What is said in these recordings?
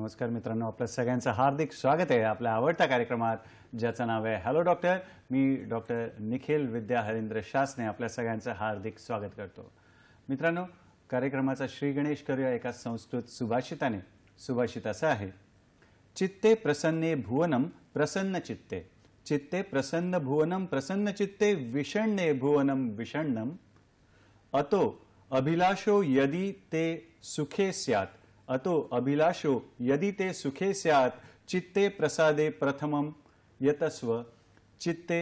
नमस्कार मित्रांनो, आपल्या सगळ्यांचं हार्दिक स्वागत आहे आपल्या आवडत्या कार्यक्रमात ज्याचं नाव आहे हॅलो डॉक्टर। मी डॉक्टर निखिल विद्या हरेंद्र शासने आपल्या सगळ्यांचं हार्दिक स्वागत करतो। मित्रांनो, कार्यक्रमाचा श्री गणेश करूया एका संस्कृत सुभाषिताने। सुभाषित असं आहे, चित्ते प्रसन्ने भुवनम प्रसन्न चित्ते, चित्ते प्रसन्न भुवनम प्रसन्न चित्ते, विषण्णे भुवनम विषण्णम, अतो अभिलाषो यदि ते सुखे स्यात्, अतो अभिलाषो यदि ते सुखे स्यात्, चित्ते प्रसादे प्रथमम यतस्व, चित्ते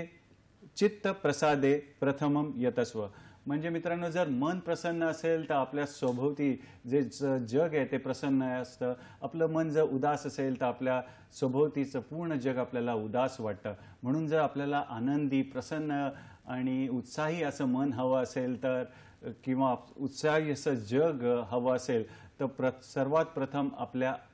चित्त प्रसादे प्रथमम यतस्व। म्हणजे मित्रांनो, जर मन प्रसन्न असेल तर आपल्या सभोवती जे जग आहे ते प्रसन्न असतं। आपलं मन जर उदास असेल तर आपल्या सभोवतीचं पूर्ण जग आपल्याला उदास वाटतं। म्हणून जर आपल्याला आनंदी, प्रसन्न आणि उत्साही असं मन हवं असेल तर, किंवा उत्साही असं जग हवं असेल तर सर्वात प्रथम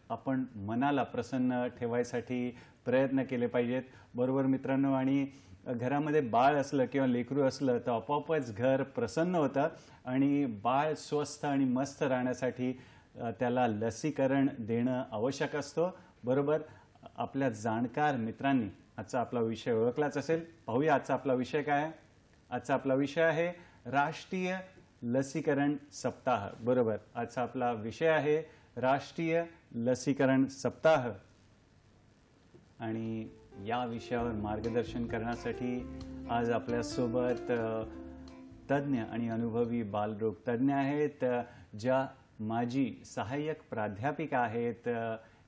आपण मनाला प्रसन्न ठेवायसाठी प्रयत्न केले पाहिजेत, बरोबर मित्रांनो। आणि घरामध्ये बाळ असलं किंवा लेकरू असलं तर आपोआपच घर प्रसन्न होतं। आणि बाळ स्वस्थ आणि मस्त राहण्यासाठी त्याला लसीकरण देणं आवश्यक असतं, बरोबर। आपल्या जाणकार मित्रांनी आजचा आपला विषय ओळखलाच असेल। पाहूया आजचा आपला विषय काय आहे। आजचा आपला विषय आहे राष्ट्रीय लसीकरण सप्ताह, बरोबर। आजचा आपला विषय आहे राष्ट्रीय लसीकरण सप्ताह। आणि या विषयावर मार्गदर्शन करण्यासाठी आज आपल्या सोबत तज्ञ आणि अनुभवी बालरोग तज्ञ आहेत, ज्या माजी सहाय्यक प्राध्यापिका आहेत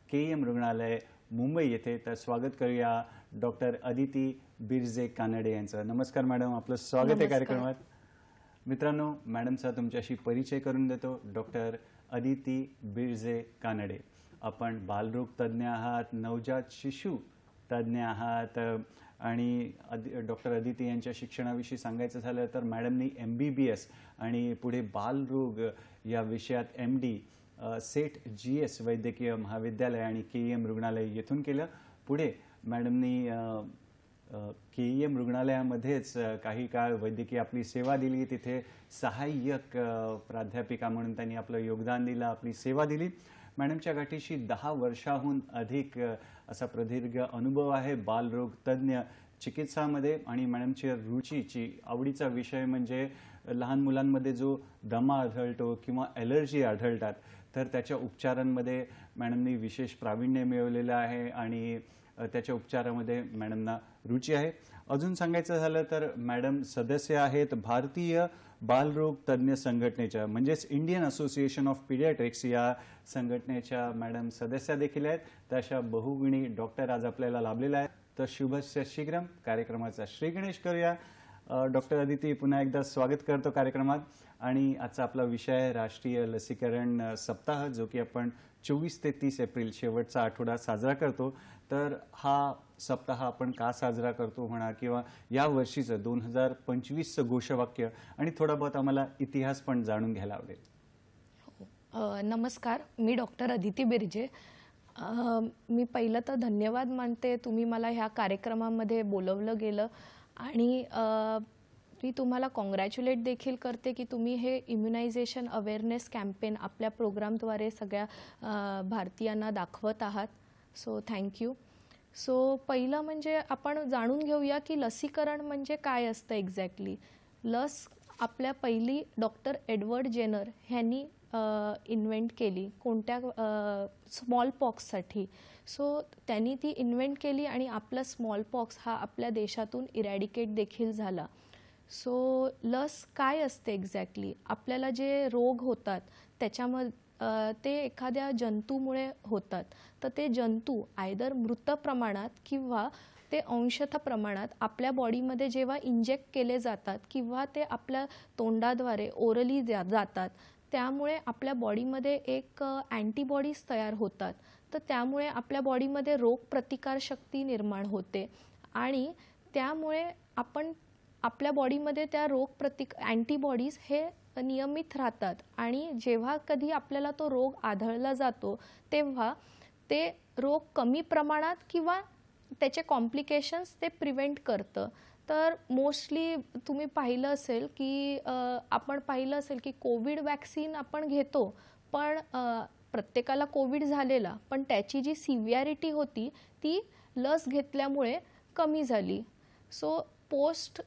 KEM रुग्णालय मुंबई येथे। तर स्वागत करूया डॉक्टर अदिती बिरजे कानडे यांचं। नमस्कार मॅडम, आपलं स्वागत आहे कार्यक्रमात। मित्रांनो, मॅडमचा तुमच्याशी परिचय करून देतो। डॉक्टर अदिती बिरजे कानडे, आपण बालरोग तज्ञ आहात, नवजात शिशु तज्ञ आहात। आणि डॉक्टर अदिती यांच्या शिक्षणाविषयी सांगायचं झालं तर मॅडमनी MBBS आणि पुढे बालरोग या विषयात MD सेठ GS वैद्यकीय महाविद्यालय आणि KEM रुग्णालय येथून केलं। पुढे मॅडमनी KEM रुग्णालयामध्येच काही काळ वैद्यकीय आपली सेवा दिली, तिथे सहाय्यक प्राध्यापिका म्हणून त्यांनी आपलं योगदान दिलं, आपली सेवा दिली। मॅडमच्या गाठीशी 10 वर्षाहून अधिक असा प्रदीर्घ अनुभव आहे बालरोग तज्ञ चिकित्सामध्ये। आणि मॅडमच्या रुचीची आवडीचा विषय म्हणजे लहान मुलांमध्ये जो दमा आढळतो किंवा ॲलर्जी आढळतात तर त्याच्या उपचारांमध्ये मॅडमनी विशेष प्रावीण्य मिळवलेलं आहे आणि त्याच्या उपचारामध्ये मॅडमना रुची आहे। अजून सांगायचं झालं तर मॅडम सदस्य आहेत भारतीय बालरोग तज्ञ संघटनेच्या, म्हणजेच इंडियन असोसिएशन ऑफ पीडियाट्रिक्स या संघटनेच्या मॅडम सदस्य देखील आहेत। तर अशा बहुगुणी डॉक्टर आज आपल्याला लाभलेला आहे। तर शुभस्य शीघ्रम कार्यक्रमाचा श्री गणेश करूया। डॉक्टर अदिती, पुन्हा एकदा स्वागत करतो कार्यक्रमात। आणि आजचा आपला विषय आहे राष्ट्रीय लसीकरण सप्ताह, जो की आपण 24 ते 30 एप्रिल शेवटचा आठवडा साजरा करतो। तर हा सप्ताह आपण का साजरा करतो म्हणा, किंवा या वर्षीचं 2025चं घोषवाक्य आणि थोडा बहुत आम्हाला इतिहास पण जाणून घ्यायला आवडेल। नमस्कार, मी डॉक्टर अदिती बिरजे। मी पहिलं तर धन्यवाद मानते, तुम्ही मला ह्या कार्यक्रमामध्ये बोलवलं गेलं आणि मी तुम्हाला कॉंग्रॅच्युलेट देखील करते की तुम्ही हे इम्युनायझेशन अवेअरनेस कॅम्पेन आपल्या प्रोग्रामद्वारे सगळ्या भारतीयांना दाखवत आहात। So thank you. सो पहिलं म्हणजे आपण जाणून घेऊया की लसीकरण म्हणजे काय असतं एक्झॅक्टली। लस आपल्या पहिली डॉक्टर एडवर्ड जेनर ह्यांनी इन्व्हेंट केली, कोणत्या स्मॉल पॉक्ससाठी। सो त्यांनी ती इन्व्हेंट केली आणि आपला स्मॉल पॉक्स हा आपल्या देशातून इरॅडिकेट देखील झाला। सो लस काय असते एक्झॅक्टली, आपल्याला जे रोग होतात त्याच्यामध्ये ते एखाद्या जंतूमुळे होतात। तर ते जंतू आयदर मृत प्रमाणात किंवा ते अंशतः प्रमाणात आपल्या बॉडीमध्ये जेव्हा इंजेक्ट केले जातात किंवा ते आपल्या तोंडाद्वारे ओरली जातात, त्यामुळे आपल्या बॉडीमध्ये एक अँटीबॉडीज तयार होतात। तर त्यामुळे आपल्या बॉडीमध्ये रोगप्रतिकारशक्ती निर्माण होते आणि त्यामुळे आपण आपल्या बॉडीमध्ये त्या अँटीबॉडीज हे नियमित राहतात आणि जेव्हा कधी आपल्याला तो रोग आढळला जातो तेव्हा ते रोग कमी प्रमाणात किंवा त्याचे कॉम्प्लिकेशन्स ते प्रिव्हेंट करतं। तर मोस्टली तुम्ही पाहिलं असेल की कोविड वॅक्सीन आपण घेतो, पण प्रत्येकाला कोविड झालेला, पण त्याची जी सिव्हिॲरिटी होती ती लस घेतल्यामुळे कमी झाली. सो पोस्ट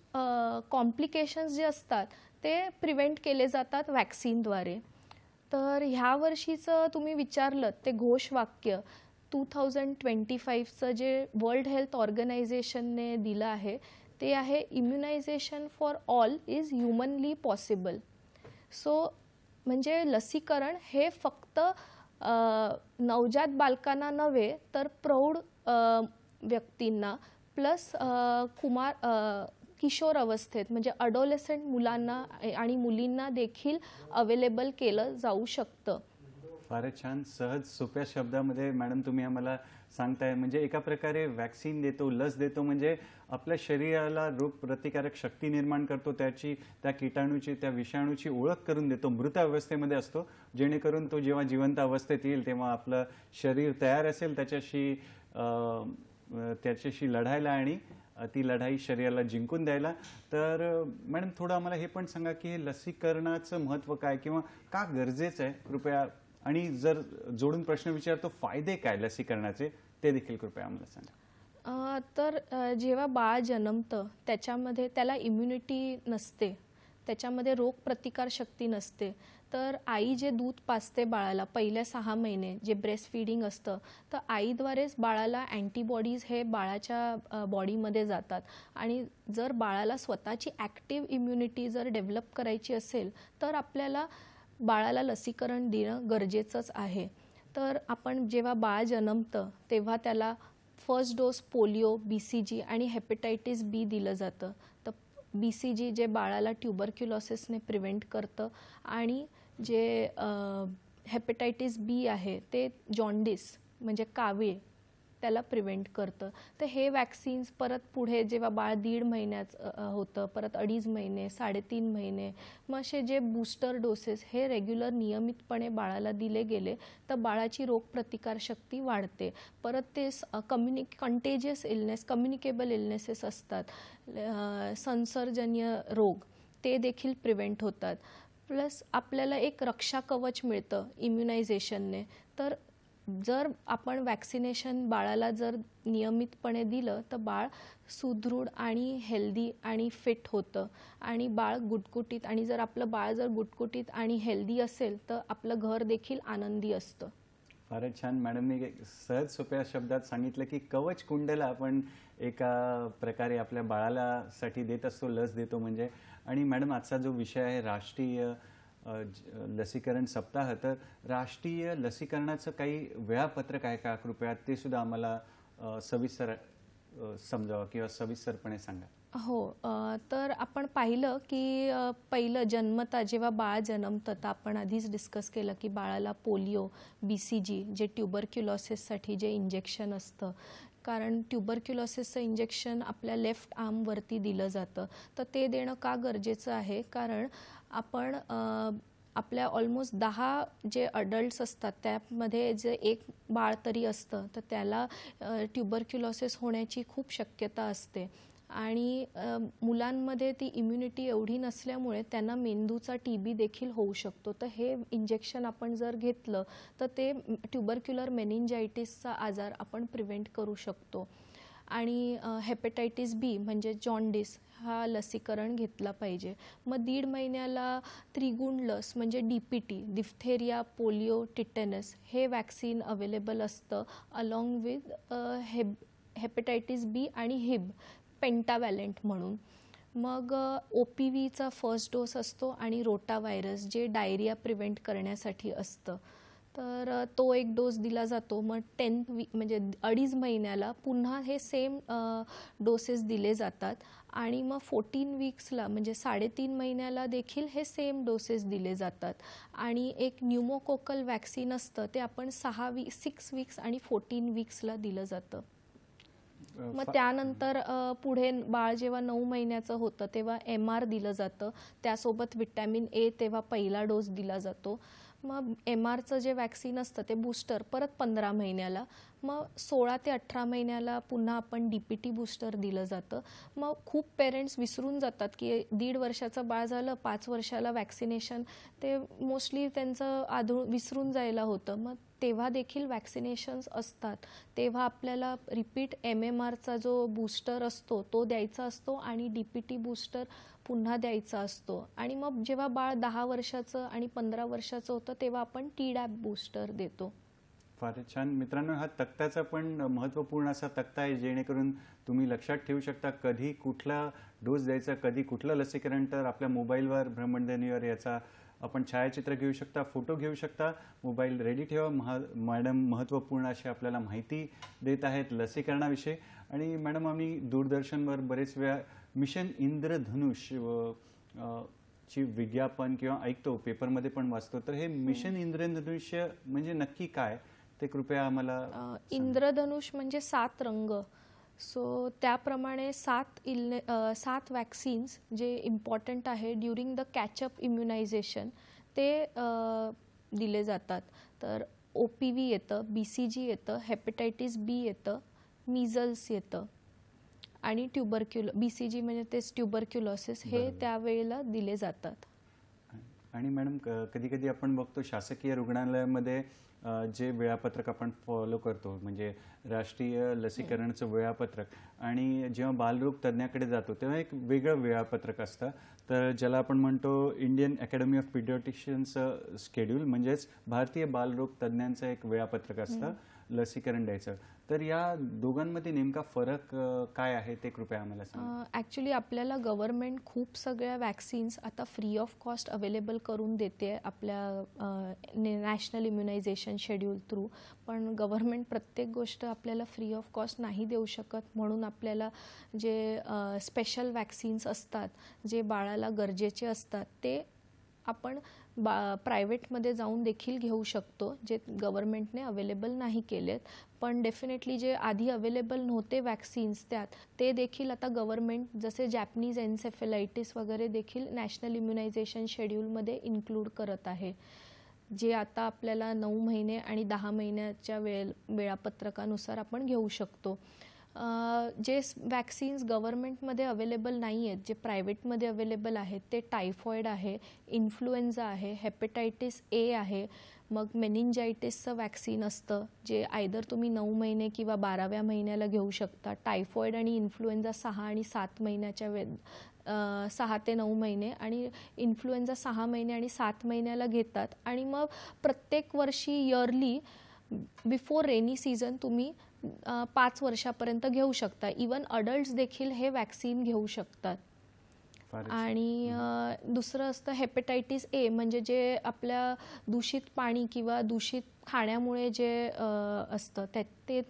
कॉम्प्लिकेशन्स जे असतात ते प्रिव्हेंट केले जातात वॅक्सिनद्वारे. तर ह्या वर्षीचं तुम्ही विचारलं ते घोषवाक्य 2025चं जे वर्ल्ड हेल्थ ऑर्गनायझेशनने दिलं आहे ते आहे immunisation for all is humanly possible. So म्हणजे लसीकरण हे फक्त नवजात बालकांना नव्हे तर प्रौढ व्यक्तींना प्लस किशोर अवस्थेत म्हणजे अडोलेसंट मुलांना आणि मुलींना देखील अवेलेबल केलं जाऊ शकतं. फारच छान, सहज सोप्या शब्दामध्ये मॅडम तुम्ही आम्हाला सांगताय. म्हणजे एका प्रकारे वॅक्सिन देतो, लस देतो म्हणजे आपल्या शरीराला रोग प्रतिकारक शक्ती निर्माण करतो, त्या किटाणूची, त्या विषाणूची ओळख करून देतो. मृत अवस्थेमध्ये असतो, जेणेकरून तो जेव्हा जिवंत अवस्थेत येईल तेव्हा आपलं शरीर तयार असेल त्याच्याशी लढायला आणि ती लढाई शरीराला जिंकून द्यायला. तर मॅडम थोडं आम्हाला हे पण सांगा की हे लसीकरणाचं महत्त्व काय किंवा का गरजेचं आहे कृपया, आणि जर जोडून प्रश्न विचारतो फायदे काय लसीकरणाचे ते देखील कृपया आम्हाला सांगा. तर जेव्हा बाळ जन्मतं त्याच्यामध्ये त्याला इम्युनिटी नसते, त्याच्यामध्ये रोग प्रतिकार शक्ती नसते. तर आई जे दूध पाजते बाळाला पहिल्या 6 महिने जे ब्रेस्ट फीडिंग असतं, तर आईद्वारेच बाळाला अँटीबॉडीज हे बाळाच्या बॉडीमध्ये जातात. आणि जर बाळाला स्वतःची ॲक्टिव्ह इम्युनिटी जर डेव्हलप करायची असेल तर आपल्याला बाळाला लसीकरण देणं गरजेचंच आहे. तर आपण जेव्हा बाळ जन्मतं तेव्हा त्याला फर्स्ट डोस पोलिओ, BCG आणि हेपेटायटिस B दिलं जातं. तर BCG जे बाळाला ट्युबरक्युलोसिसने प्रिव्हेंट करतं आणि जे हेपेटायटिस B आहे ते जॉन्डिस म्हणजे कावीळ त्याला प्रिव्हेंट करतं. तर हे वॅक्सिन्स परत पुढे जेव्हा बाळ 1.5 महिन्याचं होतं, परत 2.5 महिने, 3.5 महिने, मग असे जे बूस्टर डोसेस हे रेग्युलर नियमितपणे बाळाला दिले गेले तर बाळाची रोगप्रतिकार शक्ती वाढते. परत ते कंटेजियस इलनेस, कम्युनिकेबल इलनेसेस असतात, संसर्जन्य रोग ते देखील प्रिव्हेंट होतात. प्लस आपल्याला एक रक्षा कवच मिळतं इम्युनायझेशनने. तर जर आपण वॅक्सिनेशन बाळाला जर नियमितपणे दिलं तर बाळ सुदृढ आणि हेल्दी आणि फिट होतं आणि बाळ गुटगुटीत, आणि जर आपलं बाळ जर गुटगुटीत आणि हेल्दी असेल तर आपलं घर देखील आनंदी असतं. फारच छान मॅडमनी सहज सोप्या शब्दात सांगितलं की कवच कुंडला आपण एका प्रकारे आपल्या बाळाला साठी देत असतो, लस देतो म्हणजे. आणि मॅडम आजचा जो विषय आहे राष्ट्रीय लसीकरण सप्ताह, तर राष्ट्रीय लसीकरणाचं काही वेळापत्रक आहे का कृपया ते सुद्धा आम्हाला सविस्तर समजावा किंवा सविस्तरपणे सांगा. हो, तर आपण पाहिलं की पहिलं जन्मता जेव्हा बाळ जन्मतं तर आपण आधीच डिस्कस केलं की बाळाला पोलिओ, BCG जे ट्युबरक्युलोसिससाठी जे इंजेक्शन असतं, कारण ट्युबरक्युलोसिसचं इंजेक्शन आपल्या लेफ्ट आर्मवरती दिलं जातं. तर ते देणं का गरजेचं आहे, कारण आपण आपल्या ऑलमोस्ट 10 जे अडल्ट्स असतात त्यामध्ये जे एक बाळ तरी असतं तर त्याला ट्युबरक्युलोसिस होण्याची खूप शक्यता असते. आणि मुलांमध्ये ती इम्युनिटी एवढी नसल्यामुळे त्यांना मेंदूचा TB देखील होऊ शकतो. तर हे इंजेक्शन आपण जर घेतलं तर ते ट्युबरक्युलर मेनिंजायटिसचा आजार आपण प्रिव्हेंट करू शकतो. आणि हेपेटायटिस B म्हणजे जॉन्डिस हा लसीकरण घेतला पाहिजे. मग 1.5 महिन्याला त्रिगुण लस म्हणजे DPT, डिफ्थेरिया, पोलिओ, टिटेनस हे वॅक्सिन अवेलेबल असतं अलॉंग विथ हेपेटायटिस B आणि HIB पेंटावॅलेंट म्हणून. मग OPVचा फर्स्ट डोस असतो आणि रोटा व्हायरस जे डायरिया प्रिव्हेंट करण्यासाठी असतं, तर तो एक डोस दिला जातो. मग 10 म्हणजे 2.5 महिन्याला पुन्हा हे सेम डोसेस दिले जातात आणि मग 14 वीक्सला म्हणजे 3.5 महिन्याला देखील हे सेम डोसेस दिले जातात. आणि एक न्यूमोकोकल वॅक्सिन असतं ते आपण 6 वीक्स आणि 14 वीक्सला दिलं जातं. मग त्यानंतर पुढे बाळ जेव्हा 9 महिन्याचं होतं तेव्हा MR दिलं जातं, त्यासोबत व्हिटॅमिन A तेव्हा पहिला डोस दिला जातो. मग MRचं जे वॅक्सिन असतं ते बूस्टर परत 15 महिन्याला, मग 16 ते 18 महिन्याला पुन्हा आपण DPT बूस्टर दिलं जातं. मग खूप पेरेंट्स विसरून जातात की 1.5 वर्षाचं बाळ झालं, 5 वर्षाला वॅक्सिनेशन, ते मोस्टली त्यांचं विसरून जायला होतं. मग तेव्हा देखील वॅक्सिनेशन्स असतात. तेव्हा आपल्याला रिपीट MMRचा जो बूस्टर असतो तो द्यायचा असतो आणि DPT बूस्टर पुन्हा द्यायचा असतो. आणि मग जेव्हा बाळ 10 वर्षाचं आणि 15 वर्षाचं होतं तेव्हा आपण TDAP बूस्टर देतो. फारच छान. मित्रांनो, हा तक्त्याचा पण महत्त्वपूर्ण असा तक्ता आहे, जेणेकरून तुम्ही लक्षात ठेवू शकता कधी कुठला डोस द्यायचा, कधी कुठलं लसीकरण. तर आपल्या मोबाईलवर, भ्रमणध्वनीवर याचा आपण छायाचित्र घेऊ शकता, फोटो घेऊ शकता. मोबाईल रेडी ठेवा. मॅडम महत्त्वपूर्ण अशी आपल्याला माहिती देत आहेत लसीकरणाविषयी. आणि मॅडम, आम्ही दूरदर्शनवर बरेच वेळा मिशन इंद्रधनुष ची विज्ञापन किंवा ऐकतो, पेपरमध्ये पण वाचतो. तर हे मिशन इंद्रधनुष म्हणजे नक्की काय, ते कृपया आम्हाला. इंद्रधनुष म्हणजे 7 रंग. सो त्याप्रमाणे 7 वॅक्सिन्स जे इम्पॉर्टंट आहे ड्युरिंग द कॅचअप इम्युनायझेशन ते दिले जातात. तर OPV येतं, BCG येतं, हेपेटायटिस B येतं, मिझल्स येतं आणि BCG म्हणजे तेच ट्युबरक्युलोसिस, हे त्यावेळेला दिले जातात. आणि मॅडम, कधी कधी आपण बघतो शासकीय रुग्णालयामध्ये जे वेळापत्रक आपण फॉलो करतो, म्हणजे राष्ट्रीय लसीकरणाचं वेळापत्रक, आणि जेव्हा बालरोग तज्ज्ञाकडे जातो तेव्हा एक वेगळं वेळापत्रक असतं. तर ज्याला आपण म्हणतो इंडियन अकॅडमी ऑफ पिडियाट्रिशियनचं शेड्यूल, म्हणजेच भारतीय बालरोग तज्ज्ञांचं एक वेळापत्रक असतं लसीकरण द्यायचं. तर या दोघांमध्ये नेमका फरक काय आहे ते कृपया आम्हाला सांगा. ॲक्च्युली आपल्याला गव्हर्नमेंट खूप सगळ्या वॅक्सिन्स आता फ्री ऑफ कॉस्ट अवेलेबल करून देते आपल्या नॅशनल इम्युनायझेशन शेड्यूल थ्रू. पण गव्हर्नमेंट प्रत्येक गोष्ट आपल्याला फ्री ऑफ कॉस्ट नाही देऊ शकत. म्हणून आपल्याला जे स्पेशल वॅक्सिन्स असतात, जे बाळाला गरजेचे असतात, ते आपण प्रायव्हेटमध्ये जाऊन देखील घेऊ शकतो, जे गव्हर्नमेंटने अवेलेबल नाही केलेत. पण डेफिनेटली जे आधी अवेलेबल नव्हते वॅक्सिन्स ते देखील आता गव्हर्नमेंट, जसे जॅपनीज एन्सेफेलायटिस वगैरे देखील नॅशनल इम्युनायझेशन शेड्यूलमध्ये इन्क्लूड करत आहे, जे आता आपल्याला 9 महिने आणि 10 महिन्याच्या वेळापत्रकानुसार आपण घेऊ शकतो. जे वॅक्सिन्स गव्हर्नमेंटमध्ये अवेलेबल नाही आहेत, जे प्रायव्हेटमध्ये अवेलेबल आहेत, ते टायफॉईड आहे, इन्फ्लुएन्झा आहे, हेपेटायटिस A आहे, मग मेनिंजायटिसचं वॅक्सिन असतं, जे आयदर तुम्ही 9 महिने किंवा 12व्या महिन्याला घेऊ शकता. टायफॉईड आणि इन्फ्लुएन्झा 6 आणि 7 महिन्याच्या 6 ते 9 महिने, आणि इन्फ्लुएन्झा 6 महिने आणि 7 महिन्याला घेतात. आणि मग प्रत्येक वर्षी इयरली बिफोर रेनी सीझन तुम्ही 5 वर्षापर्यंत घेऊ शकता. इवन अडल्ट्स देखील हे वॅक्सिन घेऊ शकतात. आणि दुसरं असतं हेपेटायटिस A, म्हणजे जे आपल्या दूषित पाणी किंवा दूषित खाण्यामुळे जे असतं ते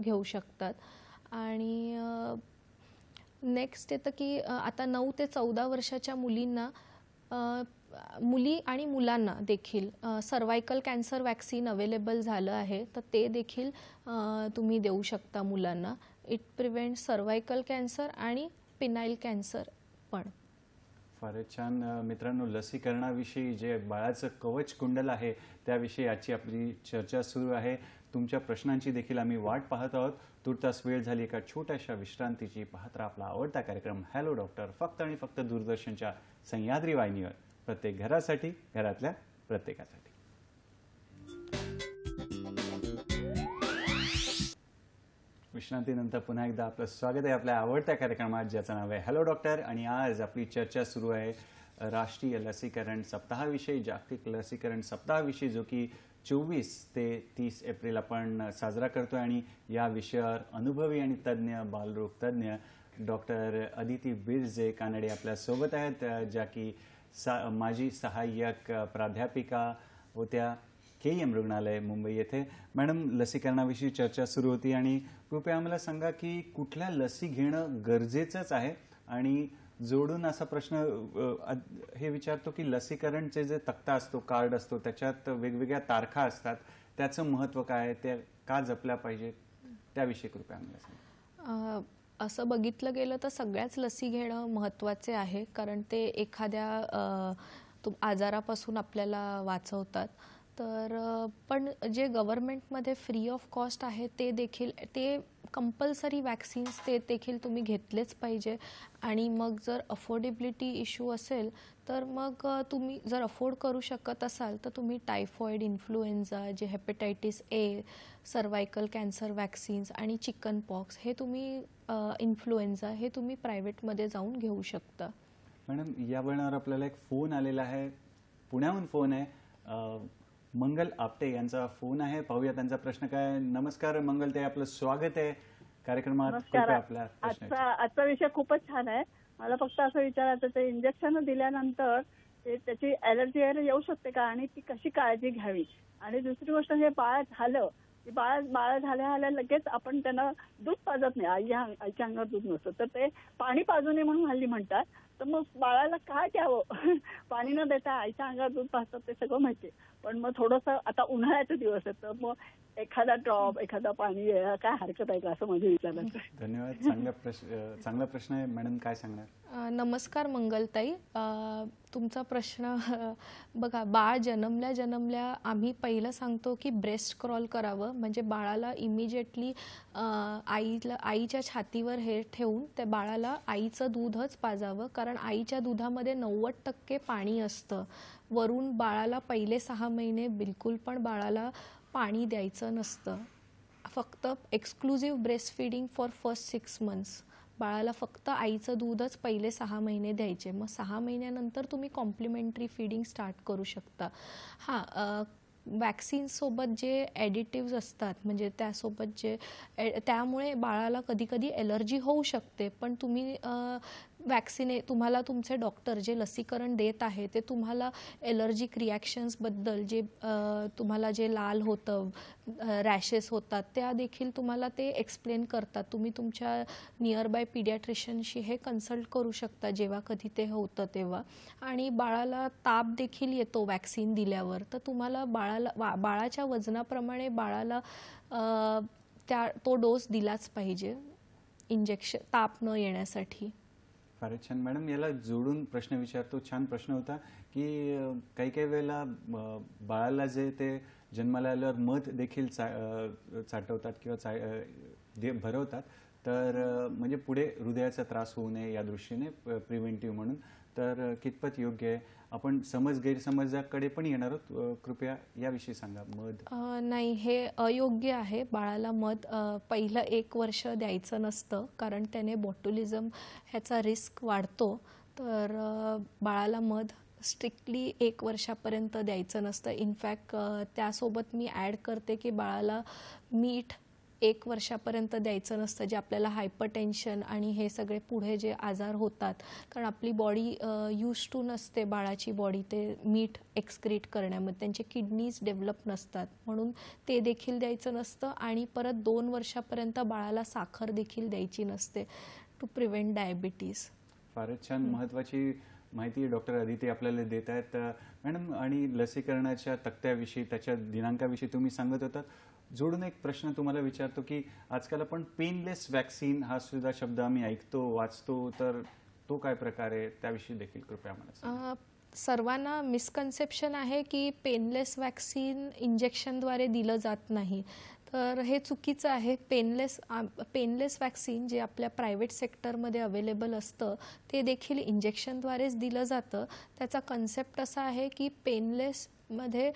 घेऊ शकतात. आणि नेक्स्ट येतं की आता 9 ते 14 वर्षाच्या मुली आणि मुलांना देखील सर्वायकल कॅन्सर वॅक्सिन अवेलेबल झालं आहे, तर ते देखील तुम्ही देऊ शकता मुलांना. इट प्रिव्हेंट सर्वायकल कॅन्सर आणि पिनाईल कॅन्सर पण. फारच छान. मित्रांनो, लसीकरणाविषयी जे बाळाचं कवच कुंडल आहे त्याविषयी आजची आपली चर्चा सुरू आहे. तुमच्या प्रश्नांची देखील आम्ही वाट पाहत आहोत. तुर्तास वेळ झाली एका छोट्याशा विश्रांतीची. पाहत राहा आपला आवडता कार्यक्रम हॅलो डॉक्टर, फक्त आणि फक्त दूरदर्शनच्या सह्याद्री वाहिनीवर, प्रत्येक घरासाठी, घरातल्या प्रत्येकासाठी. विश्रांतीनंतर पुन्हा एकदा आपलं स्वागत आहे आपल्या आवडत्या कार्यक्रमात, ज्याचं नाव आहे हॅलो डॉक्टर. आणि आज आपली चर्चा सुरू आहे राष्ट्रीय लसीकरण सप्ताहाविषयी, जागतिक लसीकरण सप्ताहाविषयी, जो की 24 ते 30 एप्रिल आपण साजरा करतो. आणि या विषयावर अनुभवी आणि तज्ज्ञ, बालरोग तज्ज्ञ डॉक्टर अदिती बिरजे कानडे आपल्यासोबत आहेत, ज्या की माजी सहाय्यक प्राध्यापिका होत्या KEM रुग्णालय मुंबई येथे. मॅडम, लसीकरणाविषयी चर्चा सुरू होती आणि कृपया आम्हाला सांगा की कुठल्या लसी घेणं गरजेचंच आहे. आणि जोडून असा प्रश्न हे विचारतो की लसीकरणचे जे तक्ता असतो, कार्ड असतो, त्याच्यात वेगवेगळ्या तारखा असतात, त्याचं महत्त्व काय, ते का जपल्या पाहिजे, त्याविषयी कृपया आम्हाला सांगा. असं बघितलं गेलं तर सगळ्याच लसी घेणं महत्त्वाचे आहे, कारण ते एखाद्या आजारापासून आपल्याला वाचवतात. तर पण जे गव्हर्नमेंटमध्ये फ्री ऑफ कॉस्ट आहे ते देखील ते कंपल्सरी वॅक्सिन्स ते देखील तुम्ही घेतलेच पाहिजे. आणि मग जर अफोर्डेबिलिटी इश्यू असेल तर मग तुम्ही जर अफोर्ड करू शकत असाल तर तुम्ही टायफॉईड, इन्फ्लुएन्झा, जे हेपेटायटिस ए, सर्वायकल कॅन्सर वॅक्सिन्स आणि चिकन पॉक्स हे तुम्ही इन्फ्लुएन्झा हे तुम्ही प्रायव्हेटमध्ये जाऊन घेऊ शकता. मॅडम या वेळेवर आपल्याला एक फोन आलेला आहे, पुण्याहून फोन आहे. मंगल आपटे यांचा फोन आहे, पाहूया त्यांचा प्रश्न काय. नमस्कार मंगल ताई, आपलं स्वागत आहे कार्यक्रमात. कृपया आपला प्रश्न. आजचा विषय खूपच छान आहे. मला फक्त असं विचारायचं, ते इंजेक्शन दिल्यानंतर त्याची ऍलर्जी येऊ शकते का आणि ती कशी काळजी घ्यावी? आणि दुसरी गोष्ट, हे बाळ झालं की बाळ झाल्या लगेच आपण त्यांना दूध पाजत नाही, आईच्या अंगावर दूध नसतं, तर ते पाणी पाजू नये म्हणून हल्ली म्हणतात. तर मग बाळाला काय द्यावं? पाणी न देता आईच्या अंगावर दूध पाजतात ते सगळं माहिती, पण मग थोडंसं आता उन्हाळ्याचे दिवस आहेत तर मग एखादा ड्रॉप, एखादा पाणी काय हरकत आहे का, असं माझं विचारायचं. धन्यवाद. चांगला प्रश्न आहे मॅडम, काय सांगणार? नमस्कार मंगलताई. तुमचा प्रश्न बघा, बाळ जन्मल्या आम्ही पहिलं सांगतो की ब्रेस्ट क्रॉल करावं, म्हणजे बाळाला इमिजिएटली आईच्या छातीवर हे ठेवून त्या बाळाला आईचं दूधच पाजावं, कारण आईच्या दुधामध्ये 90% पाणी असतं. वरून बाळाला पहिले 6 महिने बिलकुल पण बाळाला पाणी द्यायचं नसतं. फक्त exclusive breast feeding for first 6 months. बाळाला फक्त आईचं दूधच पहिले 6 महिने द्यायचे. मग 6 महिन्यानंतर तुम्ही कॉम्प्लिमेंटरी फीडिंग स्टार्ट करू शकता. वॅक्सिन्ससोबत जे ॲडिटिव्ज असतात, म्हणजे त्यासोबत त्यामुळे बाळाला कधीकधी एलर्जी होऊ शकते. पण तुम्ही तुम्हाला तुमचे डॉक्टर जे लसीकरण देत आहे ते तुम्हाला एलर्जिक रिॲक्शन्सबद्दल, जे तुम्हाला जे लाल होतं, रॅशेस होतात, त्या देखील तुम्हाला ते एक्सप्लेन करतात. तुम्ही तुमच्या नियर बाय पिडियाट्रिशियनशी हे कन्सल्ट करू शकता जेव्हा कधी ते होतं तेव्हा. आणि बाळाला ताप देखील येतो वॅक्सिन दिल्यावर, तर तुम्हाला बाळाच्या वजनाप्रमाणे बाळाला तो डोस दिलाच पाहिजे इंजेक्शन, ताप न येण्यासाठी. फारच छान मॅडम. याला जोडून प्रश्न विचारतो, छान प्रश्न होता की काही वेळेला बाळाला जे ते जन्माला आल्यावर मध देखील चाटवतात किंवा भरवतात, तर म्हणजे पुढे हृदयाचा त्रास होऊ नये या दृष्टीने, प्रिव्हेंटिव्ह म्हणून. तर कितपत योग्य आहे? आपण गैरसमजाकडे पण येणार आहोत, कृपया याविषयी सांगा. मध नाही, हे अयोग्य आहे. बाळाला मध पहिलं 1 वर्ष द्यायचं नसतं, कारण त्याने बॉट्युलिझम ह्याचा रिस्क वाढतो. तर बाळाला मध स्ट्रिक्टली 1 वर्षापर्यंत द्यायचं नसतं. इनफॅक्ट त्यासोबत मी ॲड करते की बाळाला मीठ 1 वर्षापर्यंत द्यायचं नसतं, जे आपल्याला हायपरटेन्शन आणि हे सगळे पुढे जे आजार होतात, कारण आपली बॉडी यूज टू नसते, बाळाची बॉडी ते मीठ एक्सक्रीट करण्यामध्ये, त्यांचे किडनीज डेव्हलप नसतात, म्हणून ते देखील द्यायचं नसतं. आणि परत 2 वर्षापर्यंत बाळाला साखर देखील द्यायची नसते, टू प्रिव्हेंट डायबिटीज. फारच छान महत्त्वाची माहिती डॉक्टर अदिती आपल्याला देत आहेत मॅडम. आणि लसीकरणाच्या तक्त्याविषयी, त्याच्या दिनांकाविषयी तुम्ही सांगत होतात. जोडून एक प्रश्न तुम्हाला विचारतो की आजकाल आपण पेनलेस वॅक्सिन हा सुद्धा शब्द आम्ही ऐकतो, वाचतो, तर तो काय प्रकार आहे, त्याविषयी देखील कृपया मला सांगा. सर्वांना मिसकन्सेप्शन आहे की पेनलेस वॅक्सिन इंजेक्शनद्वारे दिलं जात नाही, तर हे चुकीचं आहे. पेनलेस वॅक्सिन जे आपल्या प्रायव्हेट सेक्टरमध्ये अवेलेबल असतं ते देखील इंजेक्शनद्वारेच दिलं जातं. त्याचा कन्सेप्ट असा आहे की पेनलेसमध्ये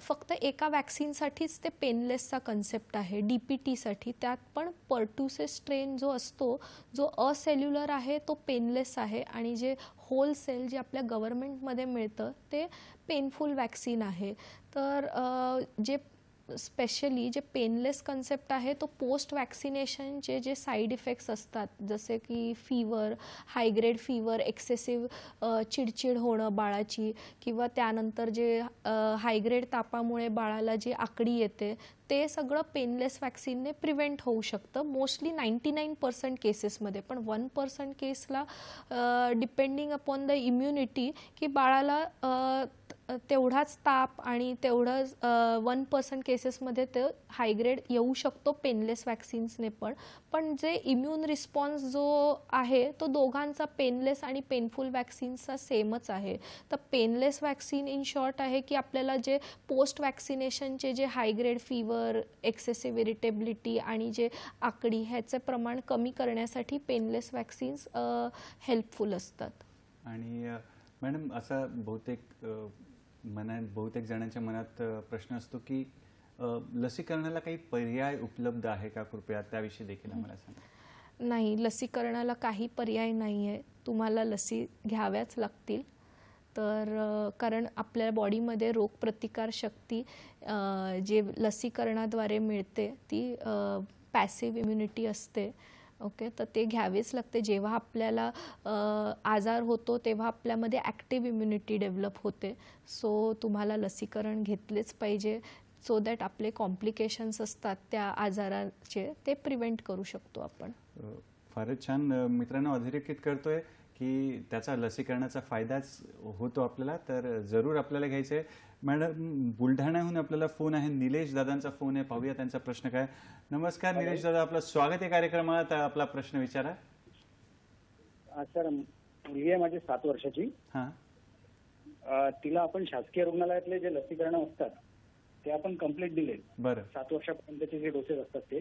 फक्त एका वॅक्सिनसाठीच ते पेनलेसचा कन्सेप्ट आहे, DPTसाठी. त्यात पण पर्टुसिस स्ट्रेन जो असतो, जो असेल्युलर आहे, तो पेनलेस आहे. आणि जे होल सेल जे आपल्या गव्हर्नमेंटमध्ये मिळतं ते पेनफुल वॅक्सिन आहे. तर स्पेशली जे पेनलेस कन्सेप्ट आहे तो पोस्ट वॅक्सिनेशनचे जे साईड इफेक्ट्स असतात, जसे की फीवर, हायग्रेड फीवर, एक्सेसिव्ह चिडचिड होणं बाळाची, किंवा त्यानंतर जे हायग्रेड तापामुळे बाळाला जी आकडी येते, ते सगळं पेनलेस वॅक्सिनने प्रिव्हेंट होऊ शकतं, मोस्टली 99% केसेसमध्ये. पण 1% Kesla depending upon the immunity की बाळाला तेवढाच ताप आणि तेवढंच 1% केसेसमध्ये ते हायग्रेड येऊ शकतो पेनलेस वॅक्सिन्सने पण जे इम्युन रिस्पॉन्स जो आहे तो दोघांचा पेनलेस आणि पेनफुल वॅक्सिन्सचा सेमच आहे. तर पेनलेस वॅक्सिन इन शॉर्ट आहे की आपल्याला जे पोस्ट वॅक्सिनेशनचे जे हायग्रेड फीवर, एक्सेसिव्ह इरिटेबिलिटी आणि जे आकडी ह्याचे प्रमाण कमी करण्यासाठी पेनलेस वॅक्सिन्स हेल्पफुल असतात. आणि मॅडम असा बहुतेक जणांच्या मनात प्रश्न असतो की लसीकरणाला काही पर्याय उपलब्ध आहे का? कृपया त्याविषयी देखील आम्हाला सांगा. नाही, लसीकरणाला काही पर्याय नाही आहे. तुम्हाला लसी घ्याव्याच लागतील. तर कारण आपल्या बॉडीमध्ये रोगप्रतिकार शक्ती जे लसीकरणाद्वारे मिळते ती पॅसिव्ह इम्युनिटी असते. ओके, तर ते घ्यावेच लागते. जेव्हा आपल्याला आजार होतो तेव्हा आपल्यामध्ये ॲक्टिव्ह इम्युनिटी डेव्हलप होते. सो तुम्हाला लसीकरण घेतलेच पाहिजे सो दॅट आपले कॉम्प्लिकेशन्स असतात त्या आजाराचे ते प्रिव्हेंट करू शकतो आपण. फारच छान. मित्रांनो, अधोरेखित करतोय की त्याचा लसीकरणाचा फायदाच होतो आपल्याला, तर जरूर आपल्याला घ्यायचं आहे. मॅडम, बुलढाण्याहून आपल्याला फोन आहे. निलेश दादांचा फोन आहे, पाहूया त्यांचा प्रश्न काय. नमस्कार निलेश दादा, आपलं स्वागत आहे कार्यक्रमात. आपला प्रश्न विचारा. सर, मुलगी आहे माझी 7 वर्षाची. हां, तिला आपण शासकीय रुग्णालयातले जे लसीकरण असतात ते आपण कंप्लीट दिले. बरं, 7 वर्षापर्यंतचे जे डोसेस असतात ते.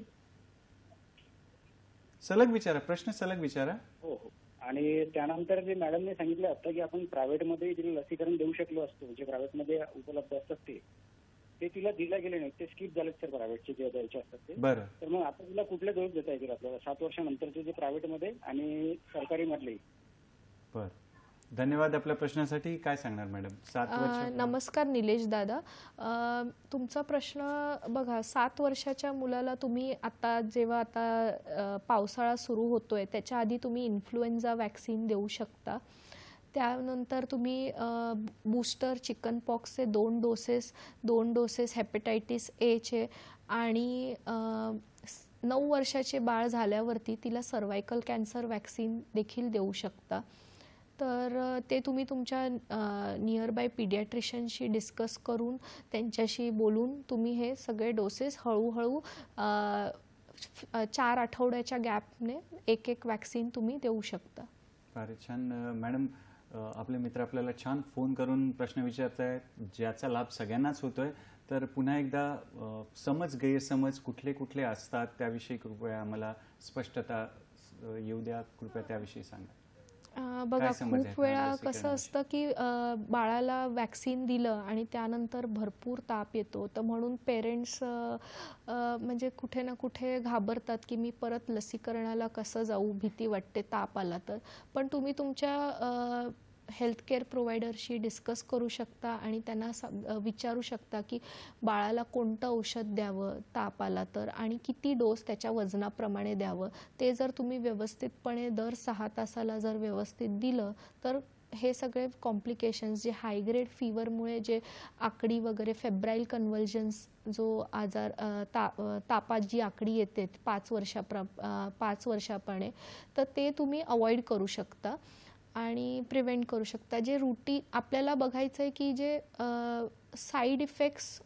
सलग विचारा, प्रश्न सलग विचारा. हो हो. आणि त्यानंतर जे मॅडमने सांगितलं असतं की आपण प्रायव्हेटमध्ये तिला लसीकरण देऊ शकलो असतो, जे प्रायव्हेटमध्ये उपलब्ध असतात ते तिला दिला गेले नाही. ते स्किप झालेत सर, प्रायव्हेटचे जे द्यायचे असतात ते. बरं, तर मग आता तिला कुठले डोस देता येतील आपल्याला 7 वर्षानंतरचे, जे प्रायव्हेटमध्ये आणि सरकारी मधले? बरं. धन्यवाद आपल्या प्रश्नासाठी. काय सांगणार मॅडम? 7 वर्ष. नमस्कार निलेश दादा. तुमचा प्रश्न बघा, 7 वर्षाच्या मुलाला तुम्ही जेव्हा पावसाळा सुरू होतोय त्याच्या आधी तुम्ही इन्फ्लुएन्झा वॅक्सिन देऊ शकता. त्यानंतर तुम्ही बूस्टर चिकन पॉक्सचे 2 डोसेस हेपेटायटिस एचे आणि 9 वर्षाचे बाळ झाल्यावरती तिला सर्वायकल कॅन्सर वॅक्सिन देखील देऊ शकता. तर ते तुम्ही तुमच्या नियरबाय पीडियाट्रिशियनशी डिस्कस करून त्यांच्याशी बोलून तुम्ही हे सगळे डोसेस हळूहळू 4 आठवड्याच्या गॅपने एक वॅक्सिन तुम्ही देऊ शकता. फारच छान. मॅडम, आपले मित्र आपल्याला छान फोन करून प्रश्न विचारत आहेत, ज्याचा लाभ सगळ्यांनाच होतोय. तर पुन्हा एकदा गैरसमज कुठले कुठले असतात त्याविषयी कृपया आम्हाला स्पष्टता येऊ द्या. कृपया त्याविषयी सांगा. बघा, खूप वेळा कसं असतं की बाळाला वॅक्सिन दिलं आणि त्यानंतर भरपूर ताप येतो. तर म्हणून पेरेंट्स म्हणजे कुठे ना कुठे घाबरतात की मी परत लसीकरणाला कसं जाऊ, भीती वाटते ताप आला तर. पण तुम्ही तुमच्या हेल्थकेअर प्रोव्हायडरशी डिस्कस करू शकता आणि त्यांना विचारू शकता की बाळाला कोणतं औषध द्यावं ताप आला तर आणि किती डोस त्याच्या वजनाप्रमाणे द्यावं. ते जर तुम्ही व्यवस्थितपणे दर 6 तासाला जर व्यवस्थित दिलं तर हे सगळे कॉम्प्लिकेशन्स जे हायग्रेड फीवरमुळे जे आकडी वगैरे फेब्राईल कन्व्हल्जन्स जो आजार तापात जी आकडी येते 5 वर्षापणे, तर ते तुम्ही अवॉइड करू शकता आणि प्रिव्हेंट करू शकता. जे आपल्याला बघायचं आहे की जे साईड इफेक्ट्स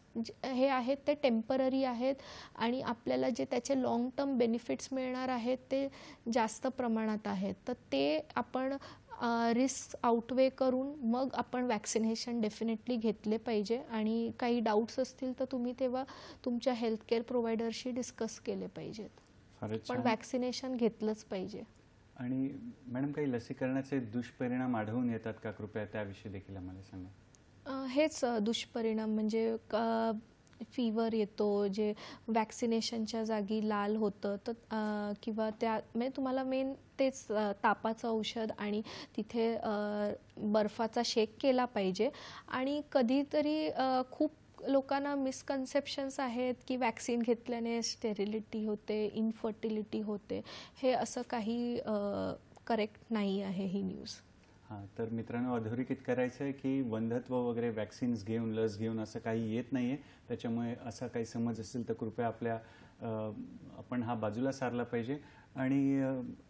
हे आहेत ते टेम्पररी आहेत आणि आपल्याला जे त्याचे लॉंग टर्म बेनिफिट्स मिळणार आहेत ते जास्त प्रमाणात आहेत. तर ते आपण रिस्क आउटवे करून मग आपण वॅक्सिनेशन डेफिनेटली घेतले पाहिजे. आणि काही डाऊट्स असतील तर तुम्ही तेव्हा तुमच्या हेल्थकेअर प्रोव्हायडरशी डिस्कस केले पाहिजेत. पण वॅक्सिनेशन घेतलंच पाहिजे. आणि मॅडम, काही लसीकरणाचे दुष्परिणाम आढळून येतात का? कृपया त्याविषयी देखील आम्हाला सांगा. हेच दुष्परिणाम म्हणजे फीवर येतो, जे वॅक्सिनेशनच्या जागी लाल होतं तर किंवा म्हणजे तुम्हाला मेन तेच तापाचं औषध आणि तिथे बर्फाचा शेक केला पाहिजे. आणि कधीतरी खूप लोकांना मिसकन्सेप्शन्स आहेत की वॅक्सिन घेतल्याने स्टेरिलिटी होते, इनफर्टिलिटी होते. हे असं काही करेक्ट नाही आहे ही न्यूज. हां, तर मित्रांनो, अधोरेखित करायचं आहे की वंध्यत्व वगैरे वॅक्सिन्स घेऊन, लस घेऊन असं काही येत नाही आहे. त्याच्यामुळे असा काही समज असेल तर कृपया आपण हा बाजूला सारला पाहिजे. आणि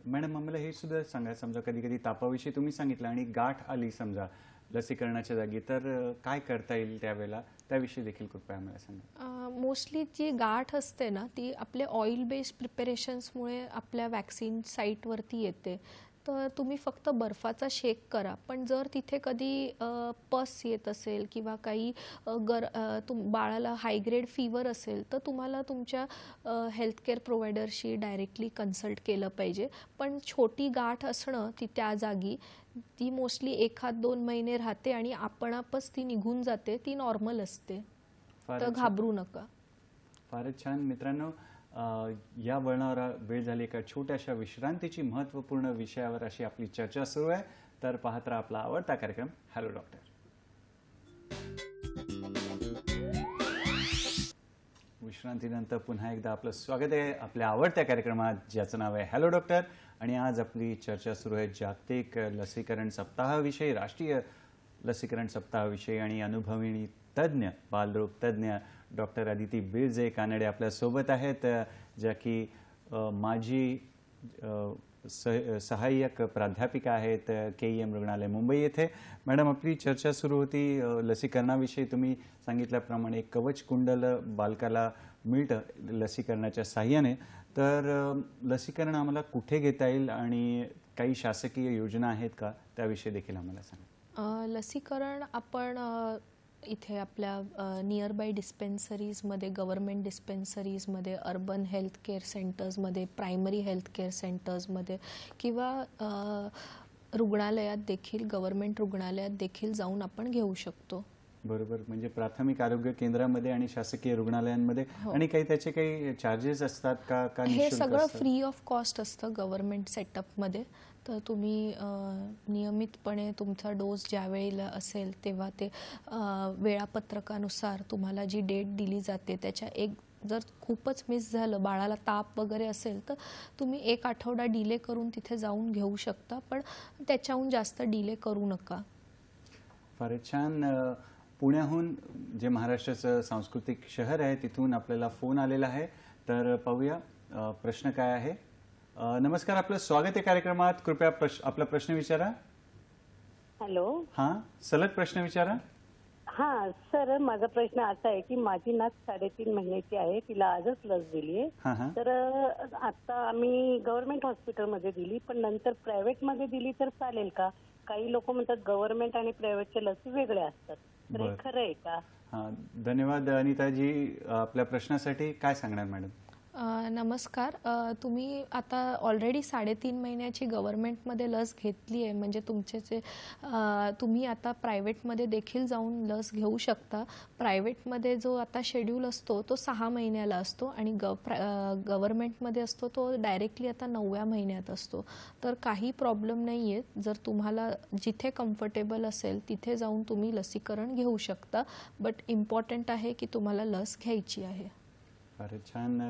मॅडम, आम्हाला हे सुद्धा सांगा, समजा कधी कधी तापाविषयी तुम्ही सांगितलं आणि गाठ आली समजा, लसीकरणाच्या जागी, तर काय करता येईल त्यावेळेला, त्याविषयी देखील कृपया आम्हाला सांगा. मोस्टली जी गाठ असते ना ती आपले ऑइल बेस्ड प्रिपरेशन्समुळे आपल्या वॅक्सिन साईटवरती येते. तर तुम्ही फक्त बर्फाचा शेक करा, पण जर तिथे कधी पस येत असेल किंवा काही बाळाला हायग्रेड फीवर असेल तर तुम्हाला तुमच्या हेल्थकेअर प्रोव्हायडरशी डायरेक्टली कन्सल्ट केलं पाहिजे. पण छोटी गाठ असणं ती त्या जागी ती मोस्टली 1-2 महिने राहते आणि आपणच ती निघून जाते, ती नॉर्मल असते, तर घाबरू नका. फारच छान मित्रांनो, या वळणावर वेळ झाली एका छोट्याशा विश्रांतीची. महत्त्वपूर्ण विषयावर अशी आपली चर्चा सुरू आहे, तर पाहत राहा आपला आवडता कार्यक्रम हॅलो डॉक्टर. विश्रांतीनंतर पुन्हा एकदा आपलं स्वागत आहे आपल्या आवडत्या कार्यक्रमात, ज्याचं नाव आहे हॅलो डॉक्टर. आणि आज आपली चर्चा सुरू आहे जागतिक लसीकरण सप्ताहाविषयी, राष्ट्रीय लसीकरण सप्ताहाविषयी. आणि अनुभवी तज्ज्ञ, बालरोग तज्ज्ञ डॉक्टर अदिती बिरजे कानडे आपल्यासोबत आहेत, ज्या की माजी सहाय्यक प्राध्यापिका आहेत KEM रुग्णालय मुंबई येथे. मॅडम, आपली चर्चा सुरू होती लसीकरणाविषयी. तुम्ही सांगितल्याप्रमाणे कवच कुंडल बालकाला मिळतं लसीकरणाच्या साहाय्याने. तर लसीकरण आम्हाला कुठे घेता येईल आणि काही शासकीय योजना आहेत का, त्याविषयी देखील आम्हाला सांगा. लसीकरण आपण इथे आपल्या नियरबाय डिस्पेन्सरीजमध्ये, गव्हर्मेंट डिस्पेन्सरीजमध्ये, अर्बन हेल्थ केअर सेंटर्समध्ये, प्रायमरी हेल्थ केअर सेंटर्समध्ये किंवा रुग्णालयात देखील, गव्हर्मेंट रुग्णालयात देखील जाऊन आपण घेऊ शकतो. बरोबर, म्हणजे प्राथमिक आरोग्य केंद्रामध्ये आणि शासकीय रुग्णालयांमध्ये. आणि काही त्याचे काही चार्जेस असतात का? हे सगळं फ्री ऑफ कॉस्ट असतं गव्हर्मेंट सेटअपमध्ये. तर तुम्ही नियमितपणे तुमचा डोस ज्या वेळेला असेल तेव्हा ते वेळापत्रकानुसार तुम्हाला जी डेट दिली जाते त्याच्या जर खूपच मिस झालं, बाळाला ताप वगैरे असेल, तर तुम्ही 1 आठवडा डिले करून तिथे जाऊन घेऊ शकता, पण त्याच्याहून जास्त डिले करू नका. फारच छान. पुण्याहून, जे महाराष्ट्राचं सांस्कृतिक शहर आहे, तिथून आपल्याला फोन आलेला आहे, तर पाहूया प्रश्न काय आहे. नमस्कार, आपलं स्वागत आहे कार्यक्रमात. कृपया आपला प्रश्न विचारा. हॅलो. हां, सलग प्रश्न विचारा. हा सर, माझा प्रश्न असा आहे की माझी नात 3.5 महिन्याची आहे, तिला आजच लस दिली आहे. तर आता आम्ही गव्हर्नमेंट हॉस्पिटलमध्ये दिली, पण नंतर प्रायव्हेटमध्ये दिली तर चालेल का? काही लोक म्हणतात गव्हर्नमेंट आणि प्रायव्हेटच्या लसी वेगळ्या असतात, तर हे खरं आहे का? हां, धन्यवाद अनिताजी आपल्या प्रश्नासाठी. काय सांगणार मॅडम? नमस्कार. तुम्ही आता ऑलरेडी 3.5 महिन्याची गव्हर्नमेंटमध्ये लस घेतली आहे, म्हणजे तुम्ही आता प्रायव्हेटमध्ये देखील जाऊन लस घेऊ शकता. प्रायव्हेटमध्ये जो आता शेड्यूल असतो तो 6 महिन्याला असतो आणि गव्हर्नमेंटमध्ये असतो तो डायरेक्टली आता 9व्या महिन्यात असतो. तर काही प्रॉब्लेम नाही आहे. जर तुम्हाला जिथे कम्फर्टेबल असेल तिथे जाऊन तुम्ही लसीकरण घेऊ शकता, बट इम्पॉर्टंट आहे की तुम्हाला लस घ्यायची आहे. फारच छान.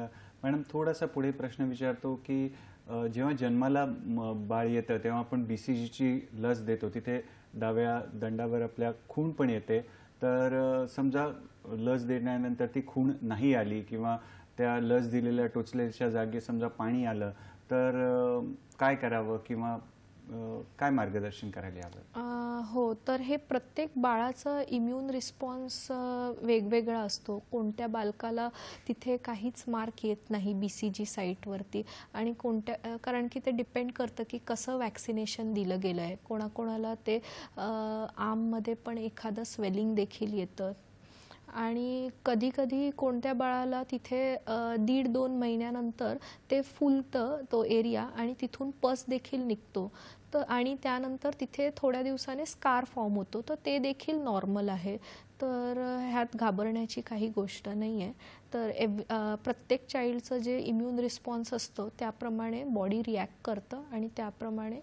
मॅडम, थोडासा पुढे प्रश्न विचारतो की जेव्हा जन्माला बाळ येतं तेव्हा आपण BCGची लस देतो, तिथे डाव्या दंडावर आपल्या खूण पण येते. तर समजा लस देण्यानंतर ती खूण नाही आली किंवा त्या लस दिलेल्या टोचलेच्या जागी समजा पाणी आलं, तर काय करावं किंवा काय मार्गदर्शन करायला हवं? हो, तर हे प्रत्येक बाळाचं इम्यून रिस्पॉन्स वेगवेगळा असतो. कोणत्या बालकाला तिथे काहीच मार्क येत नाही BCG साईटवरती, आणि कारण की ते डिपेंड करतं की कसं वॅक्सिनेशन दिलं गेलं आहे. कोणाकोणाला ते आर्ममध्ये पण एखादं स्वेलिंग देखील येतं, आणि कधीकधी कोणत्या बाळाला तिथे 1.5-2 महिन्यानंतर ते फुलतं तो एरिया आणि तिथून पस देखील निघतो. आणि त्यानंतर तिथे थोड्या दिवसाने स्कार फॉर्म होतो, तर ते देखील नॉर्मल आहे. तर ह्यात घाबरण्याची काही गोष्ट नाही आहे. तर प्रत्येक चाइल्डचं जे इम्यून रिस्पॉन्स असतो त्याप्रमाणे बॉडी रिॲक्ट करतं आणि त्याप्रमाणे